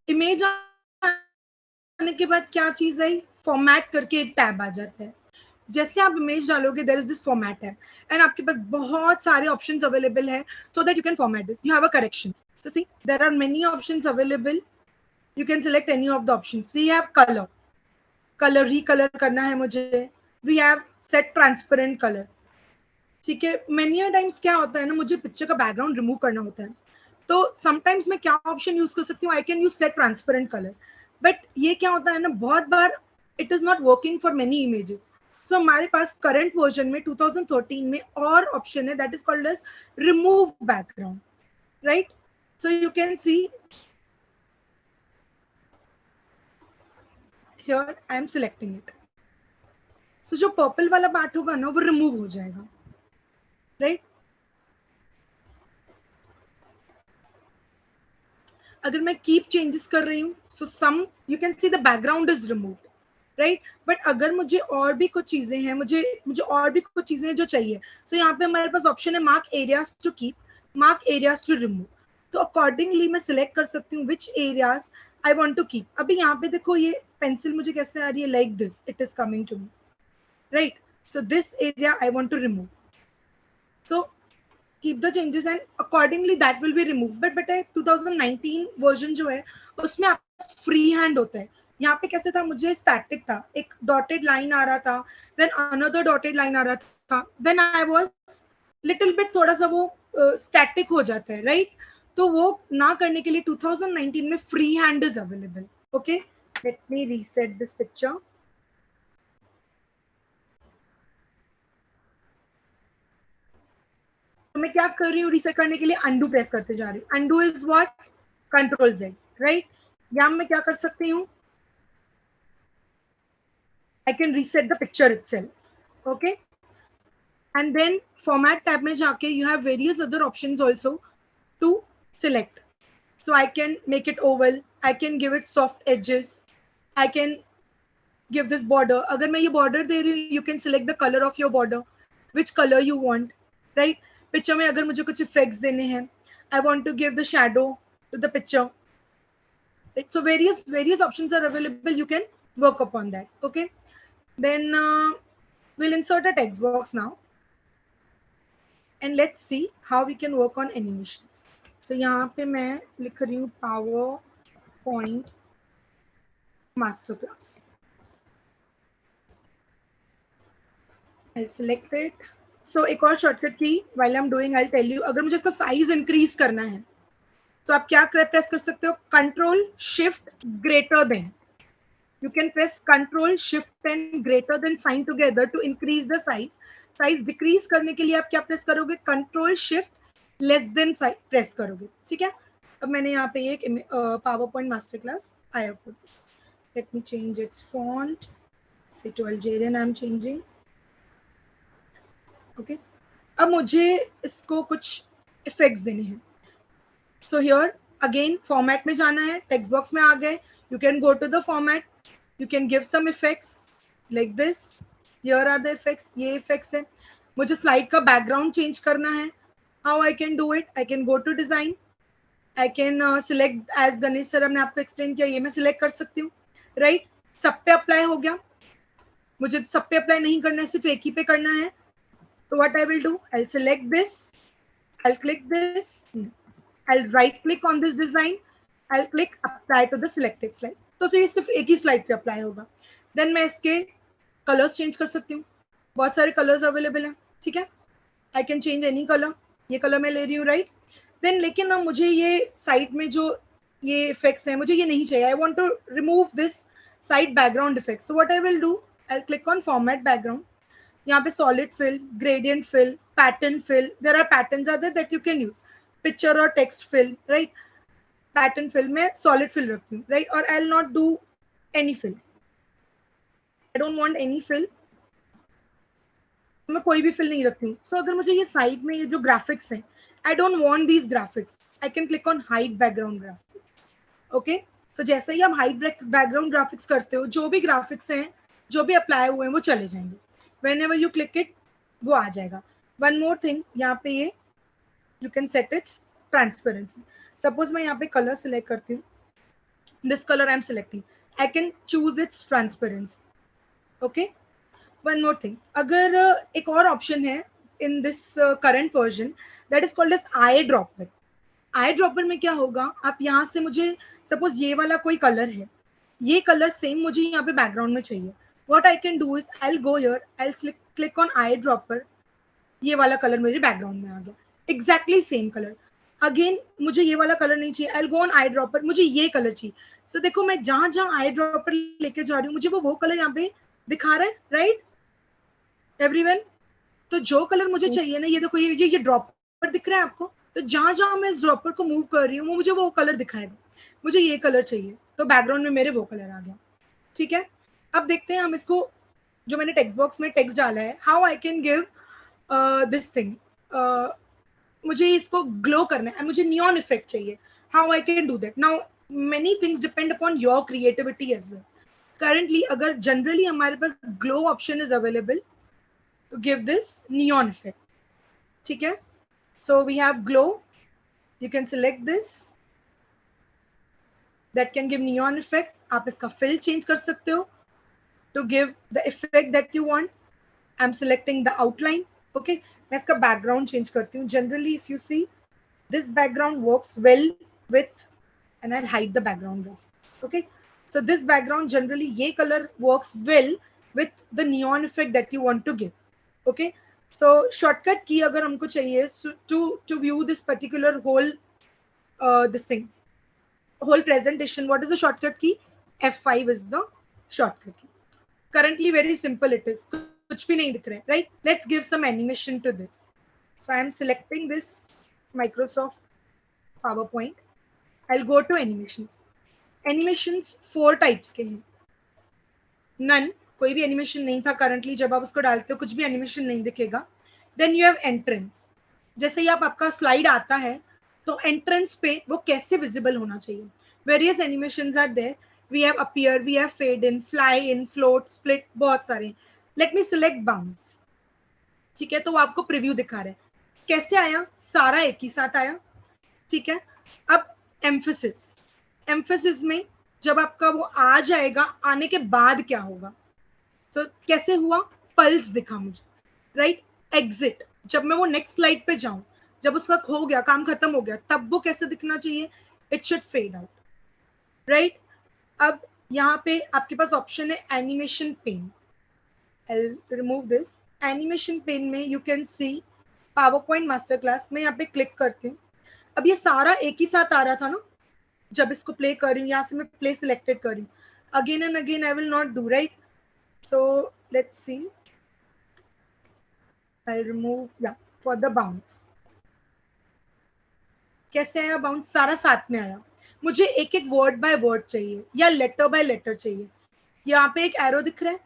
E: Image आने के बाद क्या चीज आई? Format करके एक टैब आ जाता है. जैसे आप इमेज डालोगे देयर इज दिस फॉर्मेट है, एंड आपके पास बहुत सारे ऑप्शंस अवेलेबल है so that you can format this. You have a corrections. So see there are many options available. You can select any of the options. We have colour, colour recolour करना है मुझे. We have set transparent colour, ठीक है। Many times क्या होता है ना, मुझे पिक्चर का बैकग्राउंड रिमूव करना होता है, तो समटाइम्स मैं क्या ऑप्शन यूज कर सकती हूँ, I can use set transparent colour, but ये क्या होता है ना, बहुत बार it is not working for many images. So हमारे पास करंट वर्जन में 2013 में और ऑप्शन है, that is called as remove background, right. So you can see here I am selecting it. So जो पर्पल वाला पार्ट होगा ना वो रिमूव हो जाएगा, राइट। अगर मैं कीप चेंजेस कर रही हूँ, so some you can see the background is removed, right. But अगर मुझे और भी कुछ चीजें हैं, मुझे और भी कुछ चीजें जो चाहिए, सो यहाँ पे हमारे पास ऑप्शन है mark areas to keep, mark areas to remove. तो अकॉर्डिंगली मैं सिलेक्ट कर सकती हूँ which areas I want to keep. अभी यहाँ पे देखो ये पेंसिल मुझे कैसे आ रही है, like this it is coming to me, right. So this area I want to remove, so keep the changes and accordingly that will be removed। but 2019 version जो है उसमें आपका फ्री हैंड होता है। यहाँ पे कैसे था, मुझे स्टैटिक था, एक डॉटेड लाइन आ रहा था, देन अनदर डॉटेड लाइन आ रहा था, then I was little bit थोड़ा सा वो स्टैटिक हो जाता है, राइट। तो वो ना करने के लिए 2019 में free hand is available. Okay, let me reset this picture. तो मैं क्या कर रही हूँ, रीसेट करने के लिए अंडू प्रेस करते जा रही हूँ। Undo is what, control Z, right. यहाँ मैं क्या कर सकती हूँ, I can reset the picture itself, okay. And then format tab में जाके you have various other options also to select. So I can make it oval, I can give it soft edges, I can give this border. अगर मैं ये border दे रही हूँ, you can select the colour of your border, which colour you want, right. Picture में अगर मुझे कुछ इफेक्ट्स देने हैं, I want to give the shadow to the picture, right? So various options are available, you can work upon that, okay. Then we'll insert a text box now and let's see how we can work on animations. So यहाँ पे मैं लिख रही हूँ PowerPoint Masterclass, I'll select it. So एक और shortcut की while I'm doing I'll tell you, अगर मुझे इसका size increase करना है तो आप क्या प्रेस कर सकते हो, Control Shift Greater Than। You can press Control Shift and Greater Than sign together to increase the size. Size decrease करने के लिए आप क्या प्रेस करोगे, Control Shift Less Than press करोगे, ठीक है। अब मैंने यहाँ पे एक PowerPoint Masterclass I have put this. Let me change its font. Say to Algerian I'm changing. Okay. अब मुझे इसको कुछ effects देने हैं. So here again format में जाना है, text box में आ गए. You can go to the format. You can give some effects like this. Here are the effects. ये effects है. मुझे slide का background change करना है. How I can do it? I can go to design. I can select as Ganesh sir हमने आपको explain किया, ये मैं select कर सकती हूँ, right? सब पे apply हो गया. मुझे सब पे apply नहीं करना है, सिर्फ एक ही पे करना है. So what I will do? I'll select this. I'll click this. I'll right click on this design. I'll click apply to the selected slide. तो ये सिर्फ एक ही स्लाइड पे अप्लाई होगा. देन मैं इसके कलर्स चेंज कर सकती हूँ, बहुत सारे कलर्स अवेलेबल हैं, ठीक है. I can change any colour, ये कलर मैं ले रही हूँ, राइट. देन लेकिन ना मुझे ये साइड में जो ये इफेक्ट्स हैं मुझे ये नहीं चाहिए. I want to remove this side background effects. So what I will do, I click on format background. यहाँ पे solid fill, gradient fill, pattern fill, there are patterns are there that you can use. Picture और text fill, right. Pattern fill में solid fill रखती हूँ, right. और I will not do any fill, I don't want any fill, मैं कोई भी fill नहीं रखती हूँ. सो अगर मुझे ये साइड में ये जो ग्राफिक्स हैं, आई don't want these graphics, I can click on hide background graphics, okay. तो जैसे ही आप हाइड बैकग्राउंड ग्राफिक्स करते हो, जो भी ग्राफिक्स हैं जो भी अप्लाई हुए हैं वो चले जाएंगे. whenever you click it वो आ जाएगा. one more thing, यहाँ पे ये you can set its transparency. suppose मैं यहाँ पे color select करती हूँ, this color I am selecting, I can choose its transparency, okay. one more thing, अगर एक और option है in this current version that is called as eyedropper. eyedropper में क्या होगा, आप यहाँ से मुझे suppose ये वाला कोई color है, ये color same मुझे यहाँ पे background में चाहिए, what I can do is I'll go here, I'll click on eyedropper. ये वाला कलर मेरे बैकग्राउंड में आ गया, एग्जैक्टली सेम कलर. अगेन मुझे ये वाला कलर नहीं चाहिए, आई गो ऑन आई ड्रॉपर, मुझे ये कलर चाहिए. सो देखो मैं जहां जहां आई ड्रॉपर लेके जा रही हूँ मुझे वो कलर यहाँ पे दिखा रहा है, राइट एवरीवन. तो जो कलर मुझे चाहिए ना, ये देखो ये ड्रॉपर दिख रहा है आपको, तो जहां जहां मैं इस ड्रॉपर को मूव कर रही हूँ वो मुझे वो कलर दिखाएगा. मुझे ये कलर चाहिए तो बैकग्राउंड में मेरे वो कलर आ गया. ठीक है, अब देखते हैं हम इसको, जो मैंने टेक्स्ट बॉक्स में टेक्स्ट डाला है, how I can give this thing. मुझे इसको ग्लो करना है, मुझे नियॉन इफेक्ट चाहिए. How I can do that. Now many things depend upon your creativity as well. Currently अगर जनरली हमारे पास glow option is available to give this neon effect. ठीक है, so we have glow, you can select this, that can give neon effect. आप इसका fill change कर सकते हो to give the effect that you want. I am selecting the outline. Okay, मैं इसका background change करती हूँ. Generally if you see this background works well with, and I'll hide the background of. Okay, so this background generally ye color works well with the neon effect that you want to give. Okay, so shortcut key agar humko chahiye to view this particular whole this thing, whole presentation, what is the shortcut key? F5 is the shortcut key. Currently very simple it is, kuch bhi nahi dikh raha hai, right? Let's give some animation to this. So I am selecting this Microsoft PowerPoint. I'll go to animations. Animations 4 types के हैं. None, कोई भी animation नहीं था currently, जब आप उसको डालते हो कुछ भी एनिमेशन नहीं दिखेगा. Then you have entrance. जैसे ही आपका स्लाइड आता है तो एंट्रेंस पे वो कैसे विजिबल होना चाहिए. Various animations are there. We have appear, we have fade in, fly in, float, split, बहुत सारे. Let me select bounce. ठीक है, तो वो आपको प्रीव्यू दिखा रहा है. कैसे आया, सारा एक ही साथ आया. ठीक है, अब एम्फेसिस. एम्फेसिस में जब आपका वो आ जाएगा, आने के बाद क्या होगा. तो कैसे हुआ, पल्स दिखा मुझे, राइट. एग्जिट, जब मैं वो नेक्स्ट स्लाइड पे जाऊं, जब उसका हो गया, काम खत्म हो गया, तब वो कैसे दिखना चाहिए, it should fade out, right. अब यहाँ पे आपके पास ऑप्शन है animation pane. I remove this. Animation pane में you can see PowerPoint master class. मैं यहाँ पे क्लिक करती हूँ. अब ये सारा एक ही साथ आ रहा था ना, जब इसको प्ले कर रही हूँ, यहाँ से मैं प्ले सिलेक्टेड कर रही हूँ. Again and again I will not do, right. So let's see, I remove, या फॉर द बाउंस. कैसे आया बाउंस, सारा साथ में आया. मुझे एक एक वर्ड बाय वर्ड चाहिए या लेटर बाय लेटर चाहिए. यहाँ पे एक एरो दिख रहा है,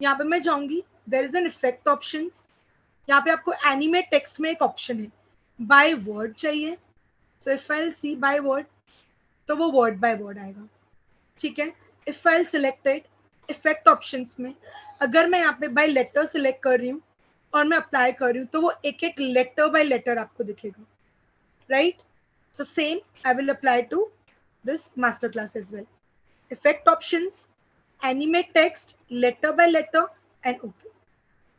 E: यहाँ पे मैं जाऊंगी, there is an effect option. यहाँ पे आपको एनिमेट टेक्स्ट में एक ऑप्शन है, बाय वर्ड चाहिए. So if I will see by word, तो वो वर्ड बाय वर्ड आएगा. ठीक है, if I selected effect options में, अगर मैं यहाँ पे बाय लेटर सिलेक्ट कर रही हूँ और मैं अप्लाई कर रही हूँ, तो वो एक एक लेटर बाय लेटर आपको दिखेगा, right. So same I will apply to this master class as well. Effect options, animate text, letter by letter and okay.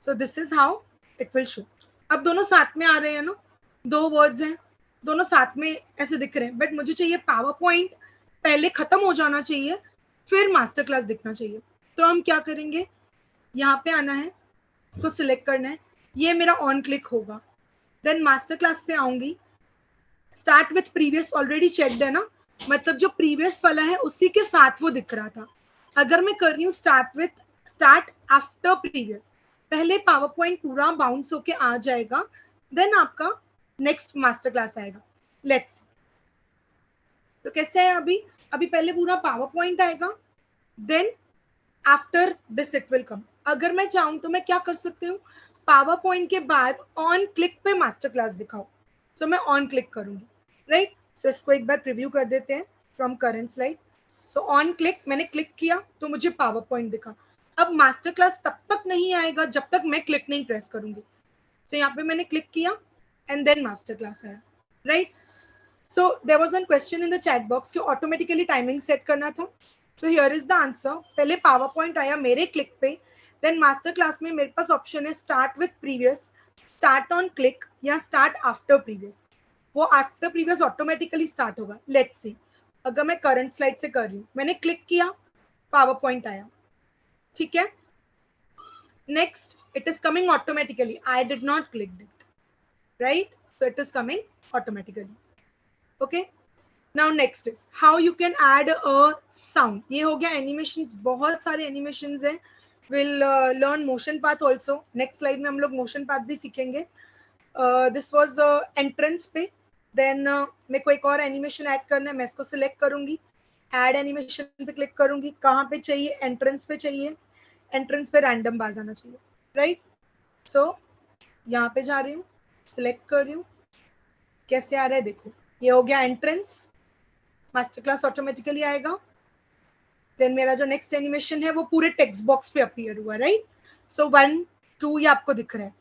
E: So this is how it will show. अब दोनों साथ में आ रहे हैं ना, दो वर्ड्स हैं, दोनों साथ में ऐसे दिख रहे हैं, बट मुझे चाहिए पावर पॉइंट पहले खत्म हो जाना चाहिए, फिर मास्टर क्लास दिखना चाहिए. तो हम क्या करेंगे, यहाँ पे आना है, इसको सिलेक्ट करना है, ये मेरा ऑन क्लिक होगा. देन मास्टर क्लास पे आऊंगी. Start with previous already checked है ना, मतलब जो प्रीवियस वाला है उसी के साथ वो दिख रहा था. अगर मैं कर रही हूँ स्टार्ट आफ्टर प्रीवियस, पहले पावर पॉइंट पूरा बाउंस होके आ जाएगा, देन आपका नेक्स्ट मास्टर क्लास आएगा. लेट्स, तो कैसे है, अभी पहले पूरा पावर पॉइंट आएगा, then after this it will come. अगर मैं चाहूँ तो मैं क्या कर सकती हूँ, पावर पॉइंट के बाद ऑन क्लिक पे मास्टर क्लास दिखाओ. सो मैं ऑन क्लिक करूंगी, राइट. सो इसको एक बार प्रीव्यू कर देते हैं from current slide. So on click, मैंने क्लिक किया तो मुझे पावर पॉइंट दिखा. अब मास्टर क्लास तब तक नहीं आएगा जब तक मैं क्लिक नहीं प्रेस करूंगी. सो यहाँ पे मैंने क्लिक किया and then master class है, right. So there was one question in the chat box कि automatically timing set करना था. So here is the answer. पहले PowerPoint आया मेरे क्लिक पे, then master class में मेरे पास ऑप्शन है start with previous, start on click या start after previous. वो after previous automatically start होगा. Let's see, अगर मैं current slide से कर रही हूँ, मैंने क्लिक किया, PowerPoint आया, ठीक है. Next, it is coming automatically. I did not click it, right? So it is coming automatically. Okay. Now next is how you can add a sound. ये हो गया animations. बहुत सारे animations हैं. We'll learn motion path also. Next slide में हम लोग motion path भी सीखेंगे. This was entrance पे. Then मेरे को एक और animation add करना है. मैं इसको select करूंगी. Add animation पे click करूंगी. कहाँ पे चाहिए? Entrance पे चाहिए. Entrance पे random bar जाना चाहिए. Right? So यहाँ पे जा रही हूँ. Select कर रही हूँ. कैसे आ रहा है देखो. ये हो गया entrance. मास्टर क्लास ऑटोमेटिकली आएगा. देन मेरा जो नेक्स्ट एनिमेशन है वो पूरे टेक्स्ट बॉक्स पे अपीयर हुआ, राइट? सो 1 2 ये आपको दिख रहा है.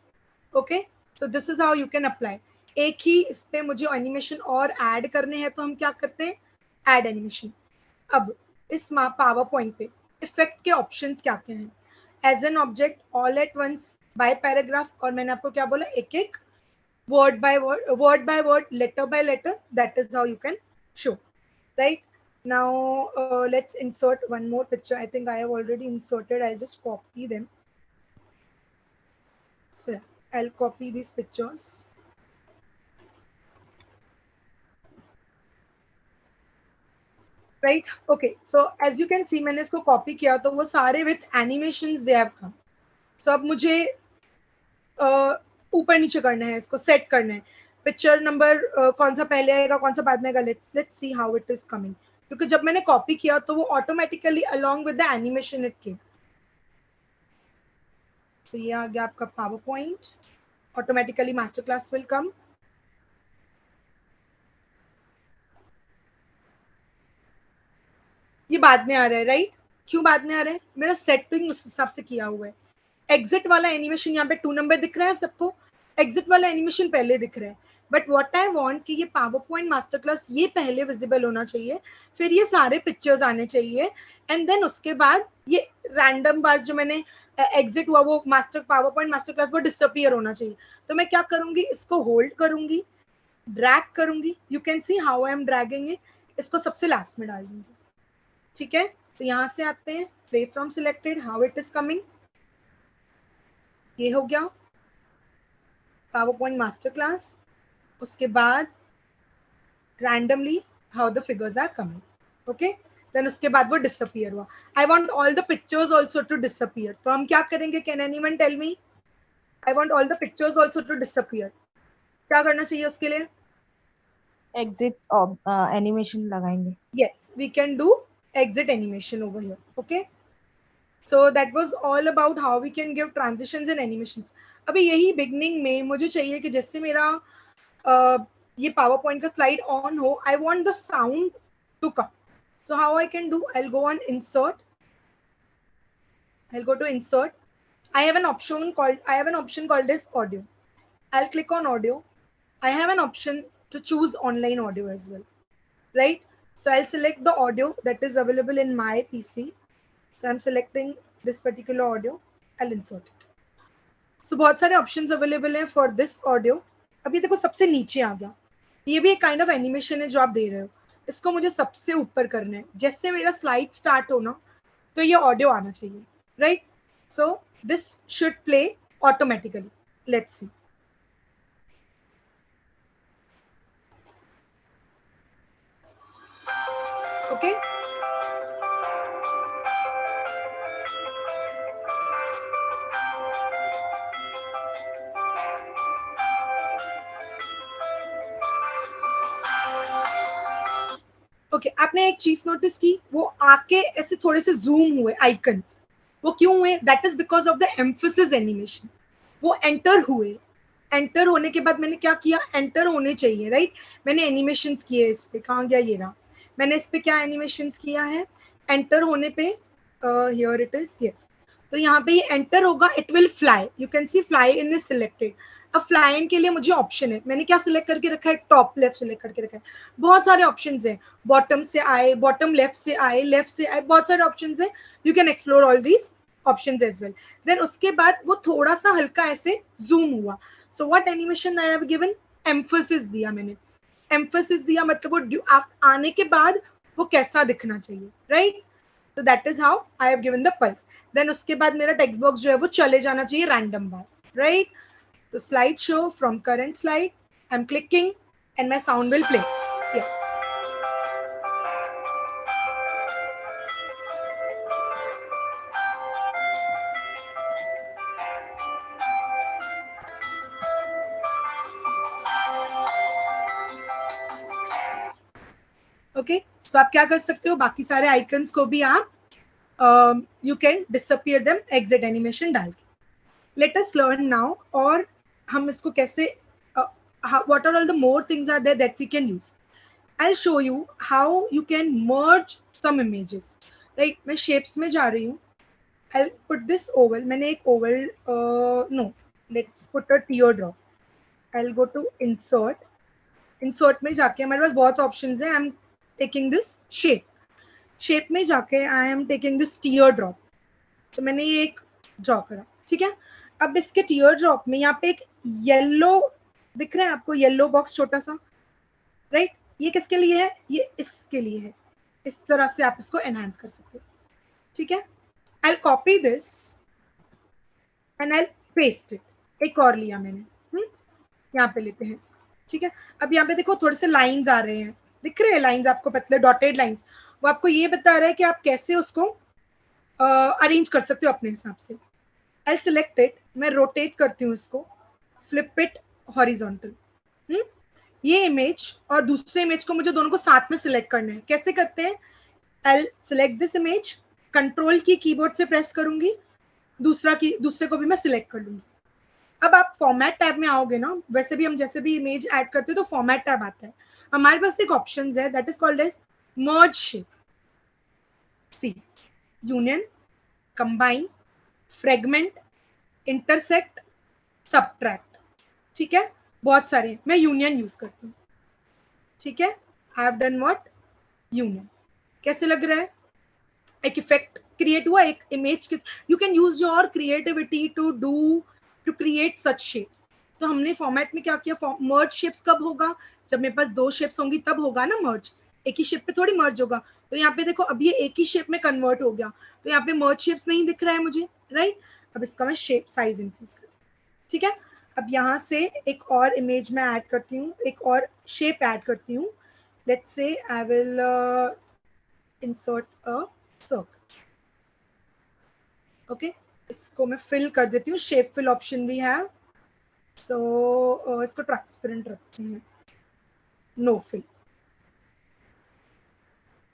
E: Okay, so this is how you can apply. एक ही इस पे मुझे एनिमेशन और ऐड करने हैं तो हम क्या करते हैं? Add animation. अब इस पावर पॉइंट पे इफेक्ट के ऑप्शंस क्या क्या हैं? As an object, all at once, by paragraph, और मैंने आपको क्या बोला? एक एक word by word, letter by letter. That is how you can show. Right now, let's insert one more picture. I think I have already inserted. I'll just copy them. So I'll copy these pictures. Right? Okay. So as you can see, मैंने इसको copy किया तो वो सारे with animations they have come. So अब मुझे ऊपर नीचे करना है, इसको सेट करना है. पिक्चर नंबर कौन सा पहले आएगा, कौन सा बाद में आएगा? Let's see how it is coming. क्योंकि जब मैंने कॉपी किया तो वो automatically along with the animation it came. तो ये आ गया आपका power point. Automatically master class will come. ये बाद में आ रहा है, राइट? क्यों बाद में आ रहा है? मेरा सेटिंग उस हिसाब से किया हुआ है. एग्जिट वाला एनिमेशन यहाँ पे 2 नंबर दिख रहा है सबको. एग्जिट वाला एनिमेशन पहले दिख रहा है. बट व्हाट आई वांट कि ये पावर पॉइंट मास्टर क्लास ये पहले विजिबल होना चाहिए, फिर ये सारे पिक्चर्स आने चाहिए, एंड देन उसके बाद ये रैंडम बार जो मैंने एग्जिट हुआ वो master power point master class वो डिसअपियर होना चाहिए. तो मैं क्या करूंगी? इसको होल्ड करूंगी, ड्रैग करूंगी. You can see how I am dragging it. इसको सबसे लास्ट में डाल दूंगी. ठीक है, तो यहाँ से आते हैं. Play from selected, how it is coming. ये हो गया पावर पॉइंट मास्टर क्लास. उसके बाद randomly how the figures are coming. Okay, then उसके बाद वो डिसअपियर हुआ. I want all the pictures also to disappear. तो हम क्या करेंगे? Can anyone tell me? I want all the pictures also to disappear. क्या करना चाहिए उसके लिए?
H: एग्जिट एनिमेशन लगाएंगे.
E: Yes, we can do exit animation over here. Okay, so that was all about how we can give transitions and animations. अभी यही beginning में मुझे चाहिए कि जैसे मेरा ये PowerPoint का slide on हो, I want the sound to come. So how I can do? I'll go on insert. I'll go to insert. I have an option called as audio. I'll click on audio. I have an option to choose online audio as well, right? So I'll select the audio that is available in my PC. So I'm selecting this particular audio. I'll insert it. So बहुत सारे options available हैं for this audio. अभी देखो सबसे नीचे आ गया. ये भी एक kind of animation है जो आप दे रहे हो. इसको मुझे सबसे ऊपर करना है. जैसे मेरा slide start हो ना, तो ये audio आना चाहिए, right? So this should play automatically. Let's see. Okay. Okay, आपने एक चीज नोटिस की, वो आके ऐसे थोड़े से जूम हुए आइकन्स. वो क्यों हुए? That is because of the emphasis animation. वो एंटर हुए. एंटर होने के बाद मैंने क्या किया? एंटर होने चाहिए, राइट? मैंने एनिमेशंस किए इस पे. कहाँ गया? ये रहा. मैंने इस पे क्या एनिमेशंस किया है? एंटर होने पे हियर इट इज. यस, तो यहाँ पे ये एंटर होगा. It will fly. You can C fly in is selected. अब फ्लाई इन के लिए मुझे ऑप्शन है. मैंने क्या सिलेक्ट करके रखा है? टॉप लेफ्ट सिलेक्ट करके रखा है. बहुत सारे ऑप्शंस हैं. बॉटम से आए, बॉटम लेफ्ट से आए, लेफ्ट से आए, बहुत सारे ऑप्शंस हैं. You can explore all these options as well. Then उसके बाद वो थोड़ा सा हल्का ऐसे जूम हुआ. So what animation I have given? Emphasis दिया मैंने. एम्फेसिस दिया मतलब वो आने के बाद वो कैसा दिखना चाहिए, right? So that is how I have given the pulse. Then उसके बाद मेरा text box जो है वो चले जाना चाहिए random bars, right? The slideshow from current slide. I'm clicking and my sound will play. Yes. Okay. So आप क्या कर सकते हो? बाकी सारे icons को भी आप you can disappear them exit animation डाल के. Let us learn now, और हम इसको कैसे what are all the more things are there that we can use. I'll show you how you can merge some images. Right? मैं shapes में जा रही हूँ. I'll put this oval. मैंने एक oval no. Let's put a teardrop. I'll go to insert. Insert में जाके हमारे पास बहुत options हैं. I'm taking this shape. Shape में जाके I am taking this teardrop. तो मैंने ये एक ड्रॉ करा, ठीक है. अब इसके टीयर ड्रॉप में यहाँ पे एक येलो दिख रहा है आपको, येलो बॉक्स छोटा सा, राइट. ये किसके लिए है? ये इसके लिए है. इस तरह से आप इसको एनहांस कर सकते हो, ठीक है. I will copy this and I paste it. एक और लिया मैंने, यहाँ पे लेते हैं इसको, ठीक है. अब यहाँ पे देखो थोड़े से लाइंस आ रहे हैं, दिख रहे हैं लाइंस आपको, पतले डॉटेड लाइंस. वो आपको ये बता रहा है कि आप कैसे उसको अरेंज कर सकते हो अपने हिसाब से. I'll select it. मैं रोटेट करती हूँ इसको, फ्लिप इट हॉरिजॉन्टल. ये इमेज और दूसरे इमेज को मुझे दोनों को साथ में सिलेक्ट करना है. कैसे करते हैं? I'll select this image, control की कीबोर्ड से प्रेस करूंगी, दूसरे को भी मैं सिलेक्ट कर लूंगी. अब आप फॉर्मेट टैब में आओगे ना, वैसे भी हम जैसे भी इमेज ऐड करते हैं तो फॉर्मेट टैब आता है. हमारे पास एक ऑप्शन है that is called as merge shape. See, union, combine, fragment, intersect, subtract, ठीक है. बहुत सारे, मैं यूनियन यूज करती हूँ, ठीक है. I have done what? Union. कैसे लग रहा है? एक इफेक्ट क्रिएट हुआ, एक इमेज के. You can use your creativity to create such shapes. तो हमने फॉर्मेट में क्या किया? मर्ज शेप्स कब होगा? जब मेरे पास दो शेप्स होंगी तब होगा ना मर्ज. एक ही शेप पे थोड़ी मर्ज होगा. तो यहाँ पे देखो अब ये एक ही शेप में कन्वर्ट हो गया, तो यहाँ पे मर्ज शेप्स नहीं दिख रहा है मुझे, राइट. अब इसका मैं शेप साइज इंक्रीज करती हूँ, ठीक है. अब यहाँ से एक और इमेज में ऐड करती हूँ, एक और शेप ऐड करती हूँ. Let's say I will insert a circle. Okay, इसको मैं फिल कर देती हूँ. शेप फिल ऑप्शन भी है, सो इसको ट्रांसपेरेंट रखते हैं, नो फिल.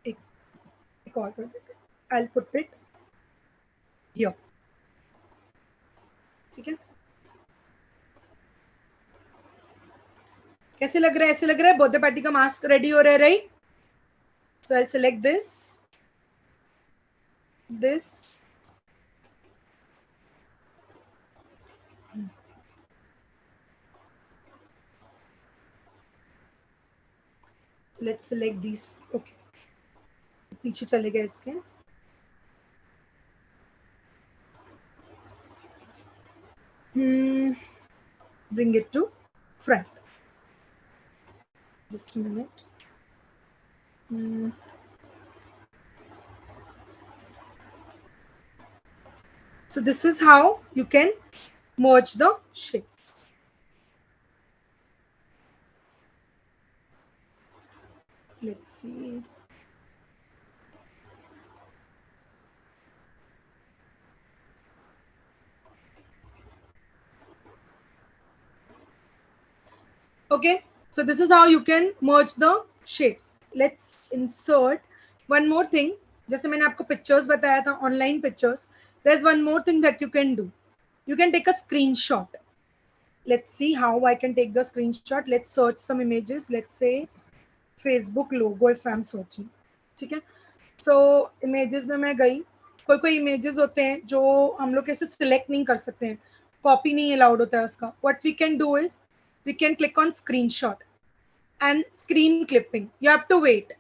E: एक और कर देते हैं. आई विल पुट इट हियर, ठीक है. कैसे लग रहा है? ऐसे लग रहा है बर्थडे पार्टी का मास्क रेडी हो रहा है, right. So I will select this. So let's select these. Okay, पीछे चले गए इसके. Bring it to front. Just a minute. So this is how you can merge the shapes. Let's see. Okay, so this is how you can merge the shapes. Let's insert one more thing. जैसे मैंने आपको pictures बताया था, online pictures. There's one more thing that you can do. You can take a screenshot. Let's see how I can take the screenshot. Let's search some images. Let's say Facebook logo if I'm searching. ठीक है. So images में मैं गई. कोई images होते हैं जो हम लोग ऐसे select नहीं कर सकते हैं, copy नहीं allowed होता है उसका. What we can do is we can click on screenshot and screen clipping. You have to wait.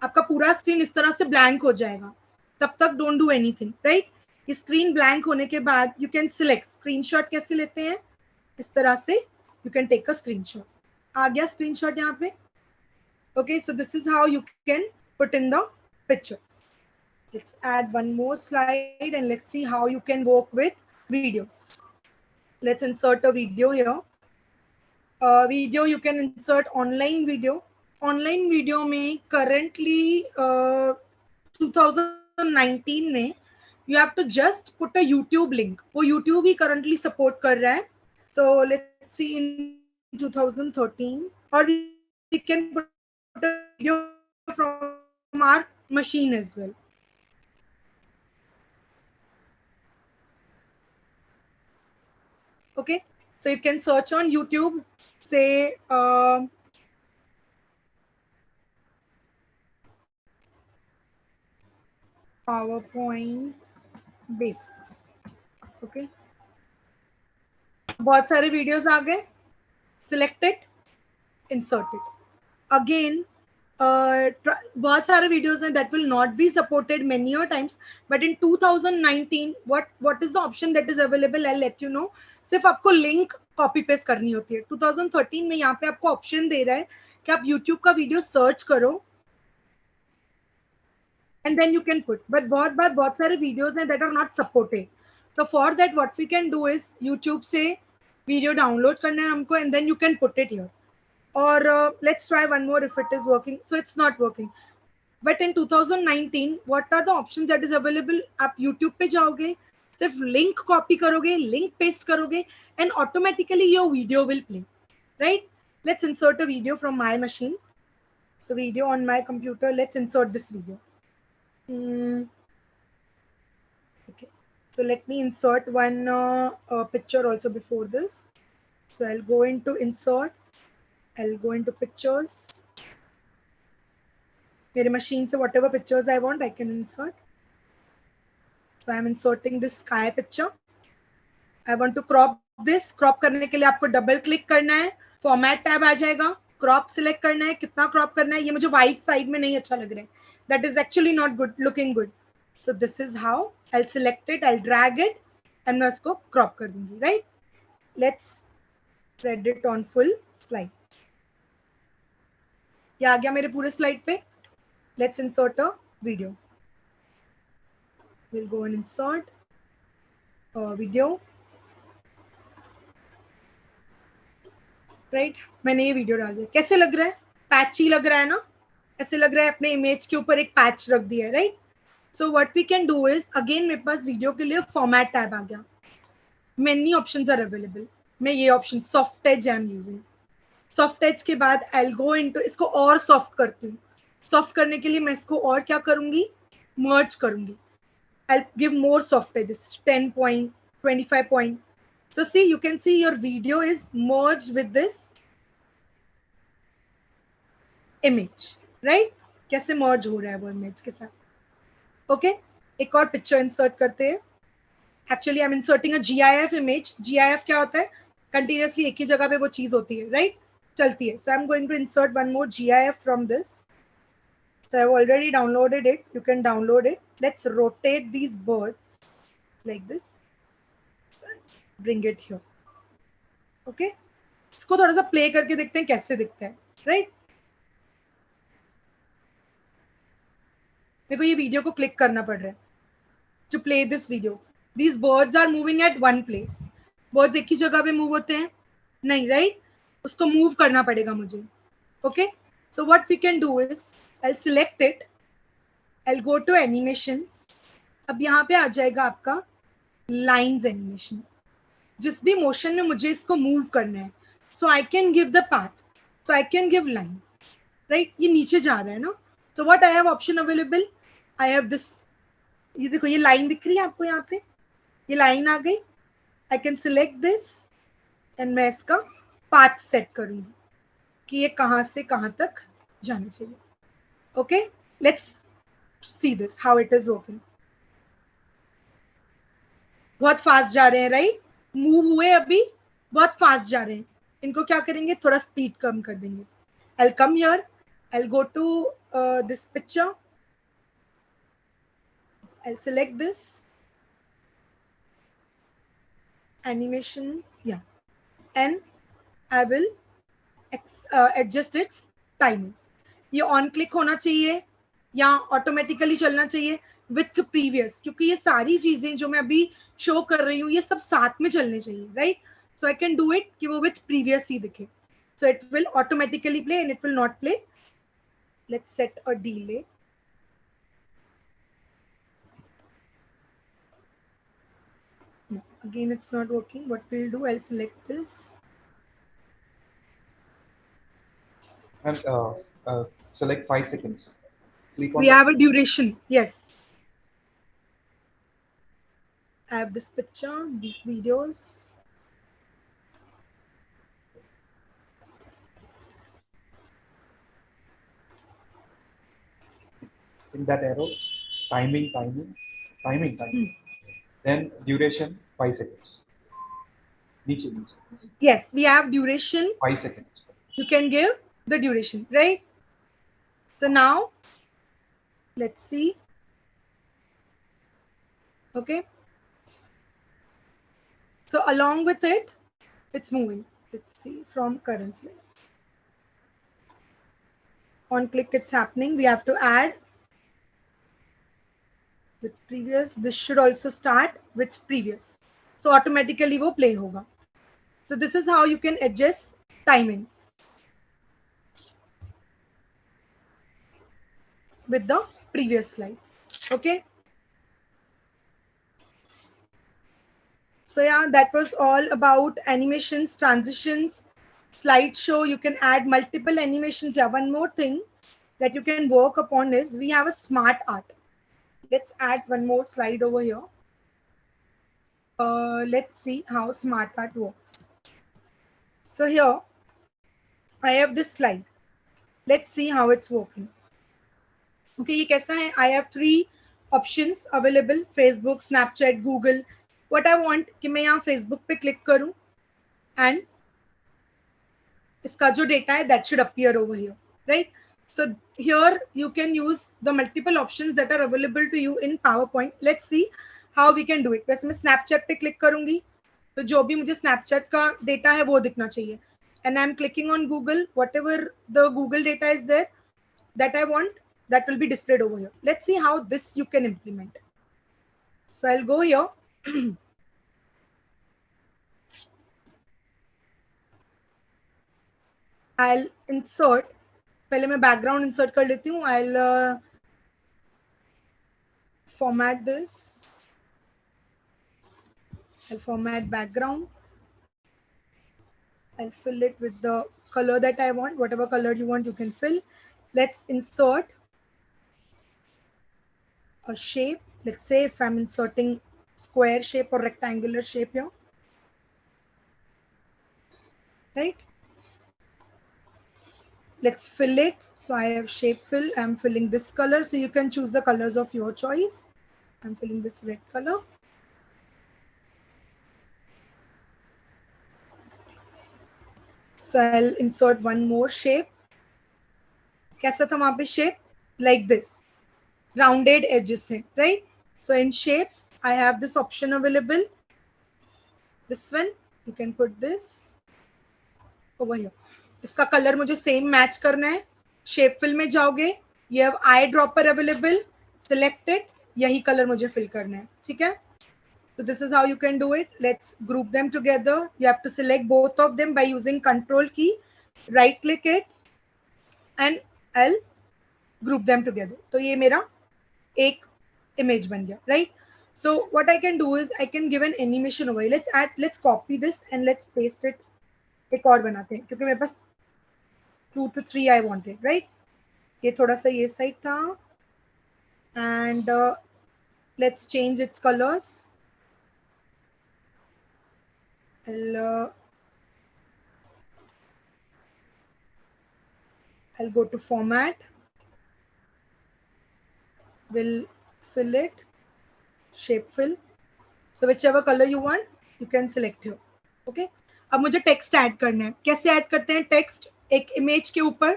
E: आपका पूरा स्क्रीन इस तरह से ब्लैंक हो जाएगा, तब तक डोंट डू एनीथिंग, राइट. ये स्क्रीन ब्लैंक होने के बाद यू कैन सिलेक्ट स्क्रीनशॉट. कैसे लेते हैं? इस तरह से you can take a screenshot. आ गया स्क्रीनशॉट यहाँ पे. Okay, so this is how you can put in the pictures. Let's add one more slide and let's see how you can work with videos. Let's insert a video here. Video you can insert online video. Online video में currently 2019 में you have to just put a YouTube link. वो YouTube ही currently support कर रहा है. So let's see in 2013, or we can put a video from our machine as well. Okay, so you can search on YouTube, say PowerPoint basics. Okay, बहुत सारे videos आ गए. Select it, insert it. Again, बहुत सारे videos हैं that will not be supported many a times, but in 2019 what is the option that is available? I'll let you know. सिर्फ आपको link copy paste करनी होती है. 2013 में यहाँ पे आपको option दे रहा है कि आप YouTube का video search करो and then you can put, but बहुत सारे videos हैं that are not supported. So for that what we can do is YouTube से video download करना है हमको and then you can put it here. Or let's try one more if it is working. So it's not working. But in 2019, what are the options that is available? आप YouTube पे जाओगे, सिर्फ link copy करोगे, link paste करोगे, and automatically your video will play, right? Let's insert a video from my machine. So video on my computer. Let's insert this video. Okay. So let me insert one picture also before this. So I'll go into insert. I'll go into pictures. मेरे machine से whatever pictures I want, I can insert. So I'm inserting this sky picture. I want to crop this. Crop करने के लिए आपको double click करना है. Format tab आ जाएगा. Crop select करना है. कितना crop करना है? ये मुझे white side में नहीं अच्छा लग रहा है. That is actually not good, looking good. So this is how I'll select it. I'll drag it and मैं उसको crop कर दूँगी, right? Let's spread it on full slide. ये आ गया मेरे पूरे slide पे. Let's insert a video. We'll go and insert a video. Right? मैंने ये video डाल दिया. कैसे लग रहा है? Patchy लग रहा है ना? ऐसे लग रहा है अपने image के ऊपर एक patch रख दिया है, right? So what we can do is, again मेरे पास video के लिए format tab आ गया. Many options are available. मैं ये option soft edge I'm using. Soft edge के बाद I'll go into, इसको और soft करती हूँ. Soft करने के लिए मैं इसको और क्या करूँगी? Merge करूँगी. I'll give more soft edges, 10 point, 25 point. So see, you can see your video is merged with this image, right? कैसे merge हो रहा है वो image के साथ? Okay, एक और picture insert करते हैं. Actually, I'm inserting a GIF image. GIF क्या होता है? Continuously एक ही जगह पे वो चीज होती है, right? चलती है. So I'm going to insert one more GIF from this. So I've already downloaded it. You can download it. Let's rotate these birds like this. Bring it here. Okay. इसको थोड़ा सा play करके देखते हैं कैसे दिखता है, right? मेरे को ये वीडियो को क्लिक करना पड़ रहा है to play this video. These birds are moving at one place. Birds एक ही जगह पे move होते हैं? नहीं, right? उसको move करना पड़ेगा मुझे. Okay. So what we can do is, I'll select it. I'll go to animations. अब यहाँ पे आ जाएगा आपका lines animation. जिस भी motion में मुझे इसको move करना है. So I can give the path. So I can give line. Right? ये नीचे जा रहा है ना? So what I have option available? I have this. ये देखो ये line दिख रही है आपको यहाँ पे? ये line आ गई. I can select this and मैं इसका path set करूँगी कि ये कहाँ से कहाँ तक जाना चाहिए. Okay? Let's see this, how it is working. बहुत fast जा रहे हैं, right? Move हुए अभी बहुत fast जा रहे हैं. इनको क्या करेंगे? थोड़ा speed कम कर देंगे. I'll come here. I'll go to this picture. I'll select this animation, yeah, and I will adjust its timings. ये on click होना चाहिए या automatically चलना चाहिए. विथ प्रीवियस, क्योंकि ये सारी चीजें जो मैं अभी शो कर रही हूँ ये सब साथ में चलने चाहिए, right? So I can do it कि वो विथ प्रीवियस ही दिखे. So it will automatically play and it will not play. Let's set a delay. No, again it's not working. What we'll do, I'll select this.
G: And select 5 seconds. Click on
E: We have a duration. Yes. I have this picture, these videos.
G: in that arrow, timing. Then duration 5 seconds. Niche.
E: Yes, we have duration.
G: 5 seconds.
E: You can give the duration, right? So now, let's see. Okay. So along with it, it's moving. Let's see from current slide. On click, it's happening. We have to add with previous. This should also start with previous. So automatically वो play होगा. So this is how you can adjust timings with the previous slides. Okay. So yeah, that was all about animations, transitions, slideshow. You can add multiple animations. Yeah, one more thing that you can work upon is we have a smart art. Let's add one more slide over here. Let's see how smart art works. So here I have this slide. Let's see how it's working. Okay, ये कैसा है? I have 3 options available: Facebook, Snapchat, Google. What I want कि मैं यहाँ Facebook पे click करूँ and इसका जो data है that should appear over here, right? So here you can use the multiple options that are available to you in PowerPoint. Let's see how we can do it. वैसे मैं Snapchat पे click करूँगी तो जो भी मुझे Snapchat का data है वो दिखना चाहिए. And I'm clicking on Google. Whatever the Google data is there that I want, that will be displayed over here. Let's see how this you can implement. So I'll go here. I'll insert. पहले मैं background insert कर लेती हूँ. I'll format this. I'll format background. I'll fill it with the color that I want. Whatever color you want, you can fill. Let's insert a shape. Let's say if I'm inserting square shape or rectangular shape here, right? Let's fill it. So I have shape fill. I'm filling this color. So you can choose the colors of your choice. I'm filling this red color. So I'll insert one more shape. कैसा था वहाँ पे shape? Like this. Rounded edges है, right? So in shapes, I have this option available. This one, you can put this over here. इसका color मुझे same match करना है. Shape fill में जाओगे. You have eyedropper available. Select it. यही color मुझे fill करना है. ठीक है? So this is how you can do it. Let's group them together. You have to select both of them by using Control key. Right click it and I'll group them together. तो ये मेरा एक image बन गया, right? So what I can do is I can give an animation over here. Let's copy this and let's paste it. एक और बनाते हैं क्योंकि मेरे पास 2 to 3 I wanted, right? ये थोड़ा सा ये side था and let's change its colors. I'll go to format. We'll fill it, shape fill. So whichever color you want, you can select here. Okay. अब मुझे टेक्स्ट ऐड करना है. कैसे ऐड करते हैं टेक्स्ट? एक इमेज के ऊपर.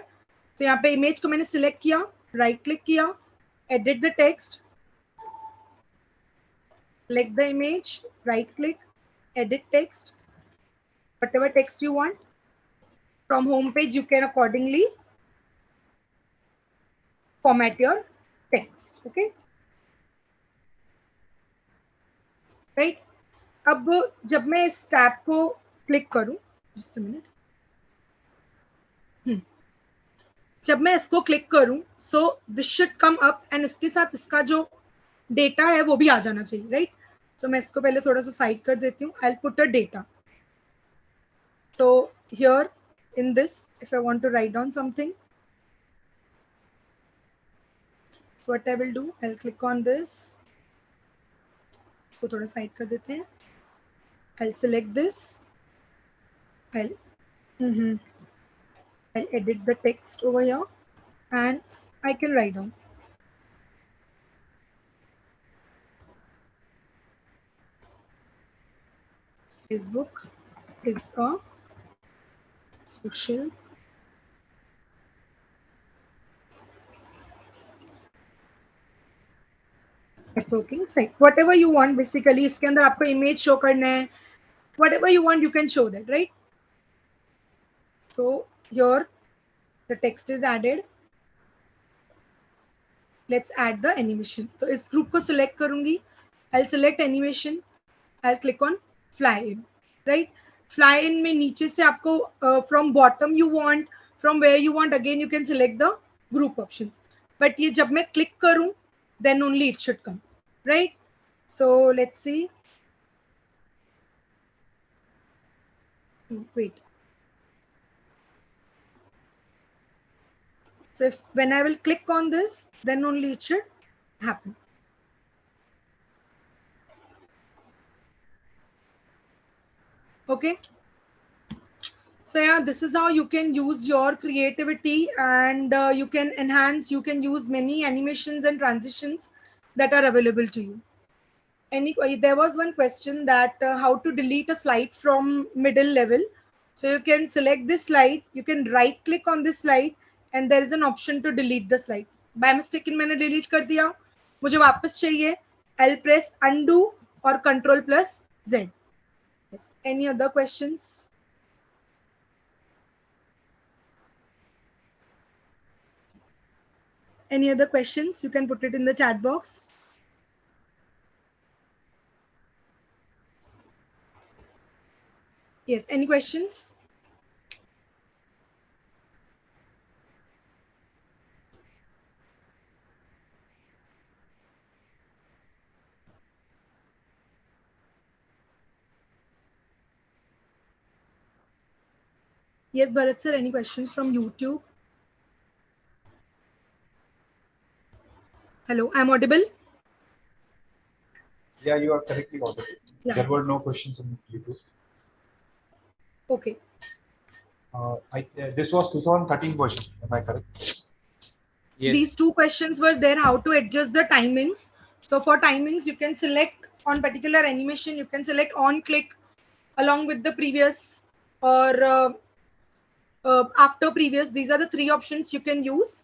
E: तो यहाँ पे इमेज को मैंने सिलेक्ट किया, राइट क्लिक किया, edit the text, select the image, right click, edit text, whatever text you want. From home page, you can accordingly format your text. Okay. Right. अब जब मैं इस टैब को क्लिक करूं, जस्ट अ मिनट, जब मैं इसको क्लिक करूं, so this should come up and इसके साथ इसका जो डेटा है वो भी आ जाना चाहिए, राइट. सो मैं इसको पहले थोड़ा सा साइड कर देती हूँ. I will put a data. So here in this, if I want to write down something, what I will do, I'll click on this. इसको थोड़ा साइड कर देते हैं. I'll select this. I'll I'll edit the text over here and I can write down. Facebook is a social networking site. Whatever you want, basically इसके अंदर आपको image show करना है. Whatever you want, you can show that, right? So here the text is added. Let's add the animation. तो इस group को select करूंगी. I'll select animation. I'll click on fly in, right? Fly in में नीचे से आपको from bottom you want, from where you want, again you can select the group options. But ये जब मैं click करूं, then only it should come, right? So let's see. Wait. So if when I will click on this, then only it should happen. Okay. So yeah, this is how you can use your creativity and you can enhance, you can use many animations and transitions that are available to you. There was one question that how to delete a slide from middle level. So you can select this slide, you can right click on this slide and there is an option to delete the slide. By mistake मैंने delete कर दिया, मुझे वापस चाहिए, I'll press undo or Control plus Z. Yes. Any other questions? Any other questions? You can put it in the chat box. Yes, any questions? Yes, Bharat sir, any questions from YouTube? Hello, I'm audible?
G: Yeah, you are correctly audible.
E: Yeah.
G: There were no questions on YouTube.
E: Okay.
G: This was 2013 version, am I correct?
F: Yes.
E: These two questions were there, how to adjust the timings. So for timings, you can select on particular animation, you can select on click along with the previous or after previous. These are the three options you can use.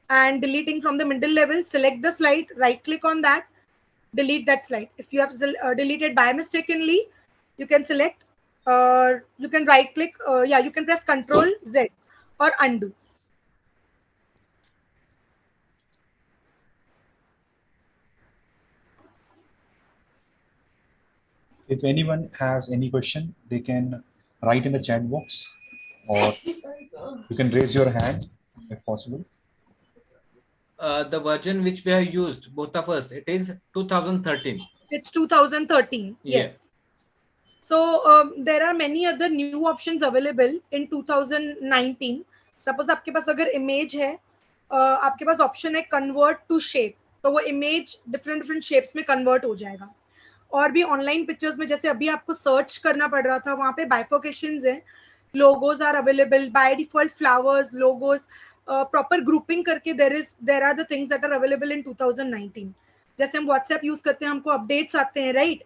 E: And deleting from the middle level, select the slide, right click on that, delete that slide. If you have deleted by mistakenly, you can select, you can right click, you can press Control Z or undo.
G: If anyone has any question, they can write in the chat box or you can raise your hand if possible.
F: The version which we have used, both of us, it is 2013.
E: It's 2013.
F: Yeah.
E: Yes. So there are many other new options available in 2019. Suppose आपके पास अगर image है, आपके पास option है convert to shape, तो वो image different shapes में convert हो जाएगा. और भी online pictures में जैसे अभी आपको search करना पड़ रहा था, वहाँ पे bifurcations है, logos are available by default, flowers, logos, proper grouping करके there are the things that are available in 2019. जैसे हम WhatsApp use करते हैं, हमको updates आते हैं, right?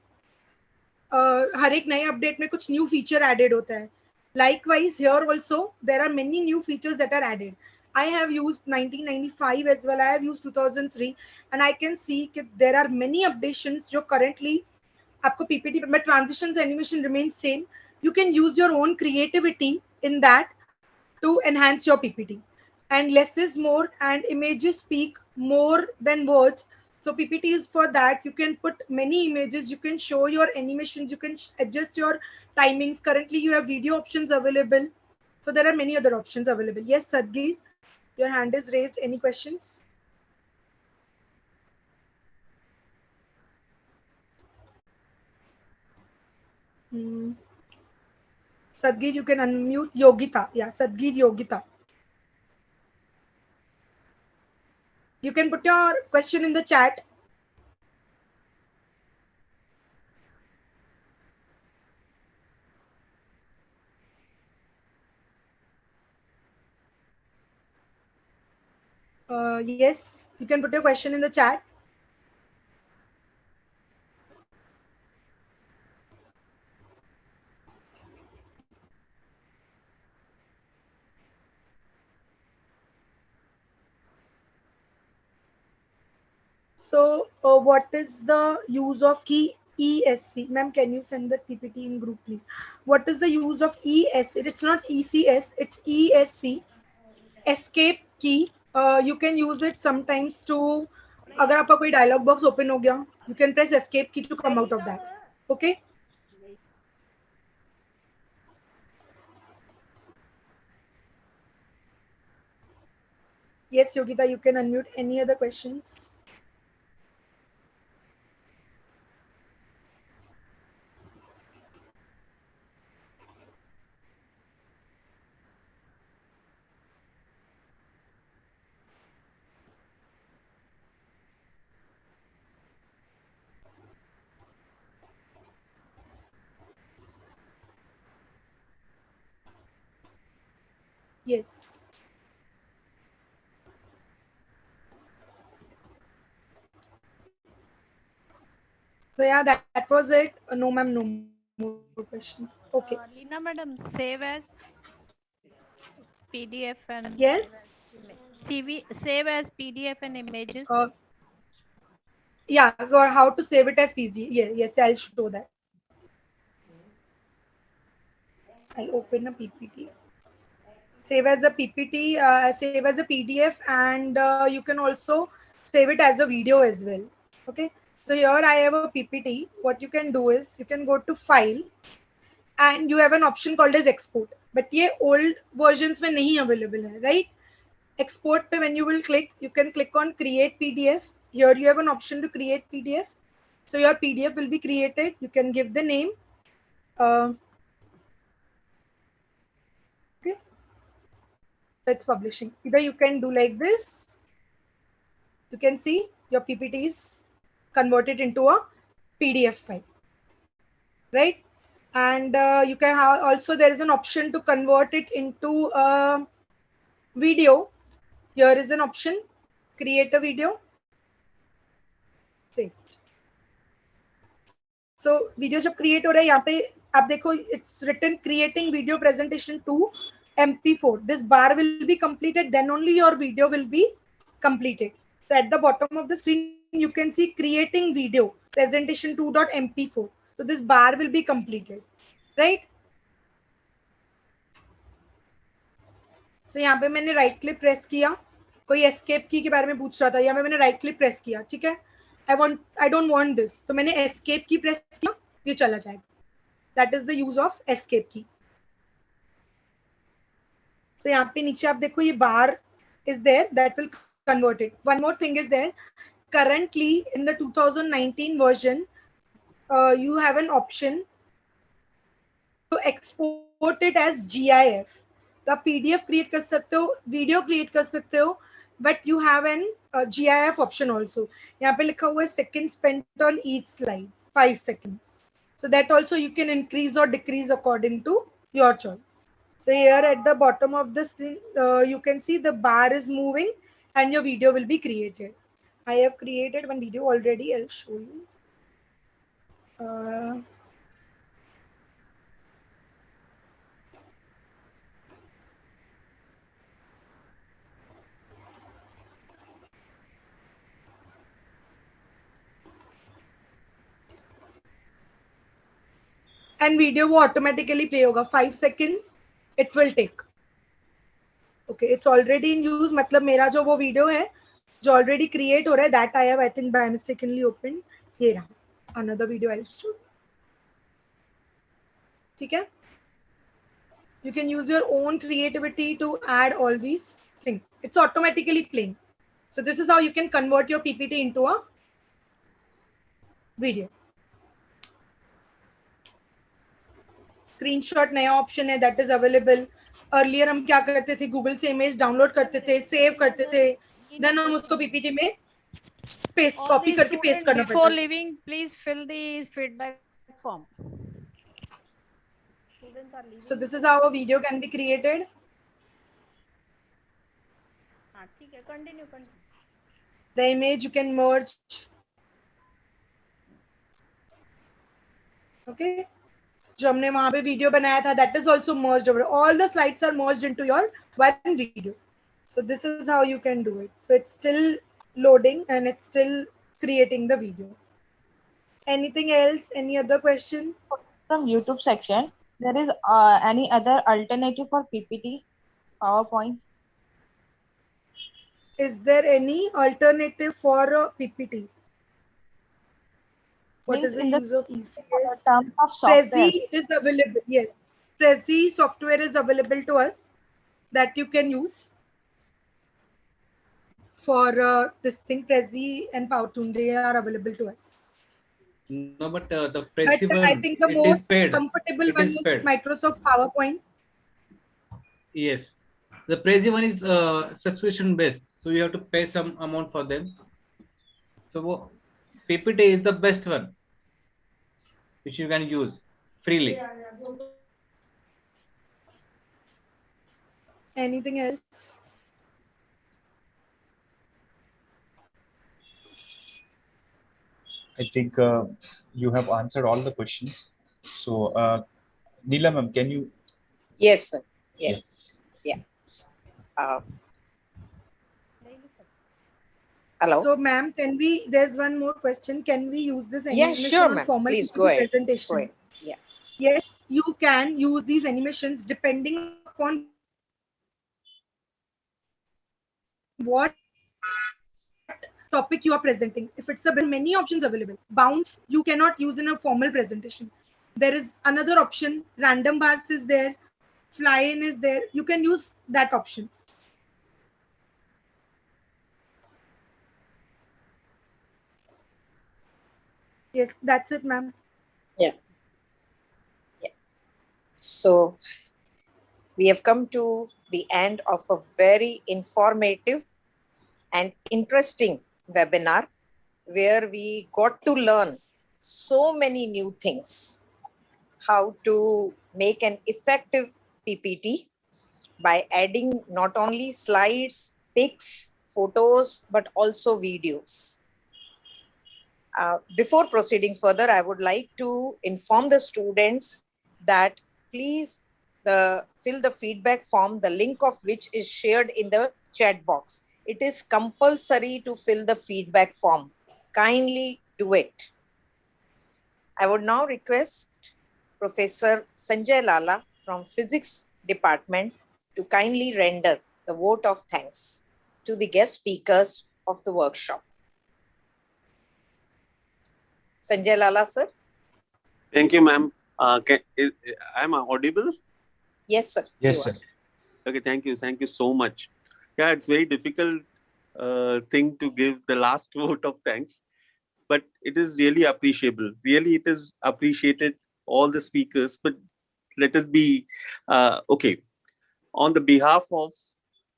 E: हर एक नए अपडेट में कुछ न्यू फीचर एडेड होता है. Likewise, here also there are many new features that are added. I have used 1995 as well. I have used 2003, and I can see that there are many updations जो currently आपको PPT में transitions animation remains same. You can use your own creativity in that to enhance your PPT. And less is more, and images speak more than words. So PPT is for that. You can put many images, you can show your animations, you can adjust your timings. Currently you have video options available. So there are many other options available. Yes, Sadgir, your hand is raised. Any questions? Sadgir, you can unmute. Yogita. Yeah, Sadgir Yogita. You can put your question in the chat. Yes, you can put your question in the chat. So what is the use of key ESC? Ma'am, can you send the PPT in group, please? What is the use of ESC? It's not ECS, it's ESC. Escape key. You can use it sometimes to, अगर आपका कोई dialog box open हो गया, you can press escape key to come out of that. Okay? Yes, Yogita, you can unmute. Any other questions? Yes. So yeah, that was it. No, ma'am, no more question. Okay.
A: Leena madam, save as PDF and
E: Yes.
A: save as PDF and images.
E: Yeah, for how to save it as PSD. Yeah, yes, I'll show that. I'll open a PPT. Save as a PPT, save as a PDF, and you can also save it as a video as well. Okay. So here I have a PPT. What you can do is you can go to File, and you have an option called as Export. But ये old versions में नहीं available है, right? Export पे when you will click, you can click on Create PDF. Here you have an option to create PDF. So your PDF will be created. You can give the name. Okay. It's publishing. Either you can do like this. You can see your PPT is converted into a PDF file, right? And you can have also, there is an option to convert it into a video. Here is an option, create a video. Save. So video जब create हो रहा है यहाँ पे आप देखो it's written creating video presentation to MP4. This bar will be completed, then only your video will be completed. So at the bottom of the screen you can see creating video presentation 2.mp4. So this bar will be completed, right? So यहाँ पे मैंने right click press किया, कोई escape key के बारे में पूछ रहा था, यहाँ पे मैंने right click press किया, ठीक है? I don't want this, तो मैंने escape key press किया, ये चला जाएगा. That is the use of escape key. So यहाँ पे नीचे आप देखो ये bar is there that will convert it. One more thing is there. Currently in the 2019 version, you have an option to export it as GIF. तो आप PDF create कर सकते हो, video create कर सकते हो, but you have an GIF option also. यहाँ पे लिखा हुआ है seconds spent on each slide, 5 seconds. So that also you can increase or decrease according to your choice. So here at the bottom of the screen, you can see the bar is moving and your video will be created. I have created one video already. I'll show you. And video will automatically play होगा 5 seconds. It will take. Okay, it's already in use. मतलब मेरा जो वो video है जो already create हो रहा है, that I have I think by mistakenly opened. ये रहा. Another video I'll show. ठीक है? You can use your own creativity to add all these things. It's automatically playing. So this is how you can convert your PPT into a video. Screenshot नया option है that is available. Earlier हम क्या करते थे, Google से image download करते थे, save करते थे, then हम उसको PPT में paste, copy करके paste करना पड़ता
A: Before
E: था.
A: leaving, please fill the feedback form. Students are leaving.
E: So this is how a video can be created.
A: हाँ ठीक है, continue.
E: The image you can merge. Okay. जो हमने वहां पे वीडियो बनाया था, that is also merged over. All the slides are merged into your one video. So this is how you can do it. So it's still loading and it's still creating the video. Anything else? Any other question?
H: From YouTube section, there is any other alternative for PPT, PowerPoint?
E: Is there any alternative for PPT? What
H: Means
E: is the
H: in the
E: use of ECS?
H: terms of software.
E: Prezi is available. Yes, Prezi software is available to us that you can use for this thing. Prezi and Powtoon, they are available to us.
F: No, but the Prezi
E: But
F: one,
E: I think the
F: it is
E: most
F: paid.
E: comfortable
F: It
E: one
F: is
E: is
F: paid.
E: Microsoft PowerPoint.
F: Yes, the Prezi one is subscription based, so you have to pay some amount for them. So PPT is the best one which you can use freely.
E: Anything else?
G: I think you have answered all the questions. So, Neela ma'am, can you?
B: Yes, sir. Yes. Yeah. Hello.
E: So, ma'am, can we? There's one more question. Can we use this
B: Yeah,
E: animation
B: sure,
E: on
B: ma'am.
E: formal
B: Please
E: PPT
B: go ahead.
E: presentation?
B: Go ahead. Yeah.
E: Yes, you can use these animations depending upon what topic you are presenting. If it's a many options available. Bounce you cannot use in a formal presentation. There is another option. Random bars is there. Fly in is there. You can use that options. Yes, that's it, ma'am.
B: Yeah. Yeah. So we have come to the end of a very informative and interesting webinar where we got to learn so many new things. How to make an effective PPT by adding not only slides, pics, photos, but also videos. Before proceeding further, I would like to inform the students that please fill the feedback form, the link of which is shared in the chat box. It is compulsory to fill the feedback form. Kindly do it. I would now request Professor Sanjay Lala from Physics Department to kindly render the vote of thanks to the guest speakers of the workshop. Sanjay Lala, sir.
I: Thank you, ma'am. Am I audible?
B: Yes, sir.
G: Yes, sir.
I: Okay, thank you. Thank you so much. Yeah, it's very difficult thing to give the last vote of thanks, but it is really appreciable. Really, it is appreciated, all the speakers, but let us be okay. On the behalf of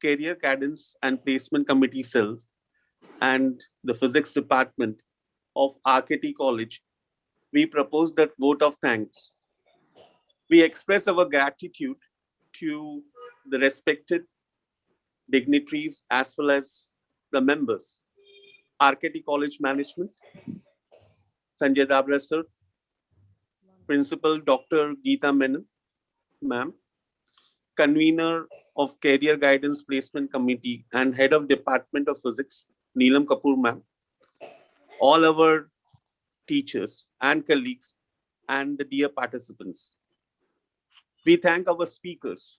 I: Career Guidance and Placement Committee Cell and the Physics Department of R.K.T. College, we propose that vote of thanks. We express our gratitude to the respected dignitaries as well as the members, R.K.T. College Management, Sanjay Dabra sir, Principal Dr. Geeta Menon, ma'am, Convener of Career Guidance Placement Committee and Head of Department of Physics, Neelam Kapoor, ma'am, all our teachers and colleagues, and the dear participants. We thank our speakers,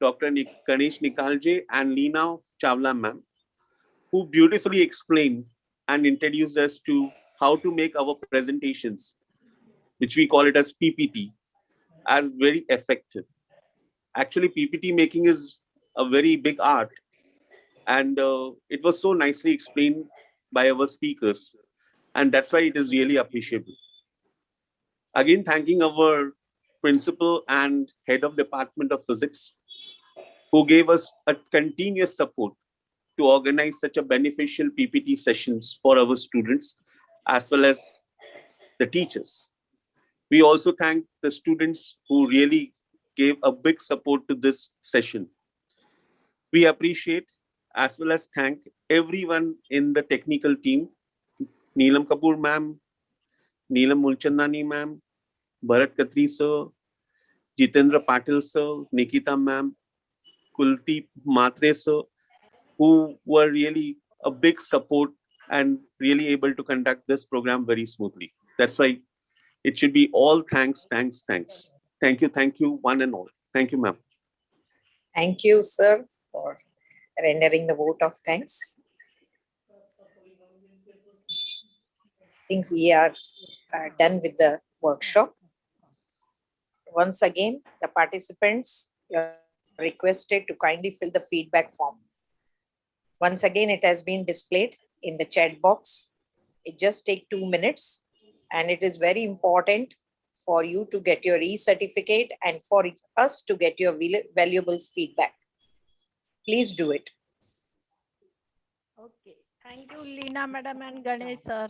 I: Dr. Ganesh Nikalje and Leena Chawla, ma'am, who beautifully explained and introduced us to how to make our presentations, which we call it as PPT, as very effective. Actually, PPT making is a very big art, and it was so nicely explained by our speakers, and that's why it is really appreciable. Again, thanking our principal and head of Department of Physics, who gave us a continuous support to organize such a beneficial PPT sessions for our students as well as the teachers. We also thank the students who really gave a big support to this session. We appreciate as well as thank everyone in the technical team, Neelam Kapoor ma'am, Neelam Mulchandani ma'am, Bharat Khatri sir, Jitendra Patil sir, Nikita ma'am, Kuldeep Matre sir, who were really a big support and really able to conduct this program very smoothly. That's why it should be all thanks, thanks, thanks. Thank you, one and all. Thank you, ma'am.
B: Thank you, sir, for rendering the vote of thanks. I think we are done with the workshop. Once again, the participants are requested to kindly fill the feedback form. Once again, it has been displayed in the chat box. It just takes 2 minutes, and it is very important for you to get your e-certificate and for us to get your valuable feedback. Please do it.
A: Okay. Thank you, Leena madam and Ganesh sir.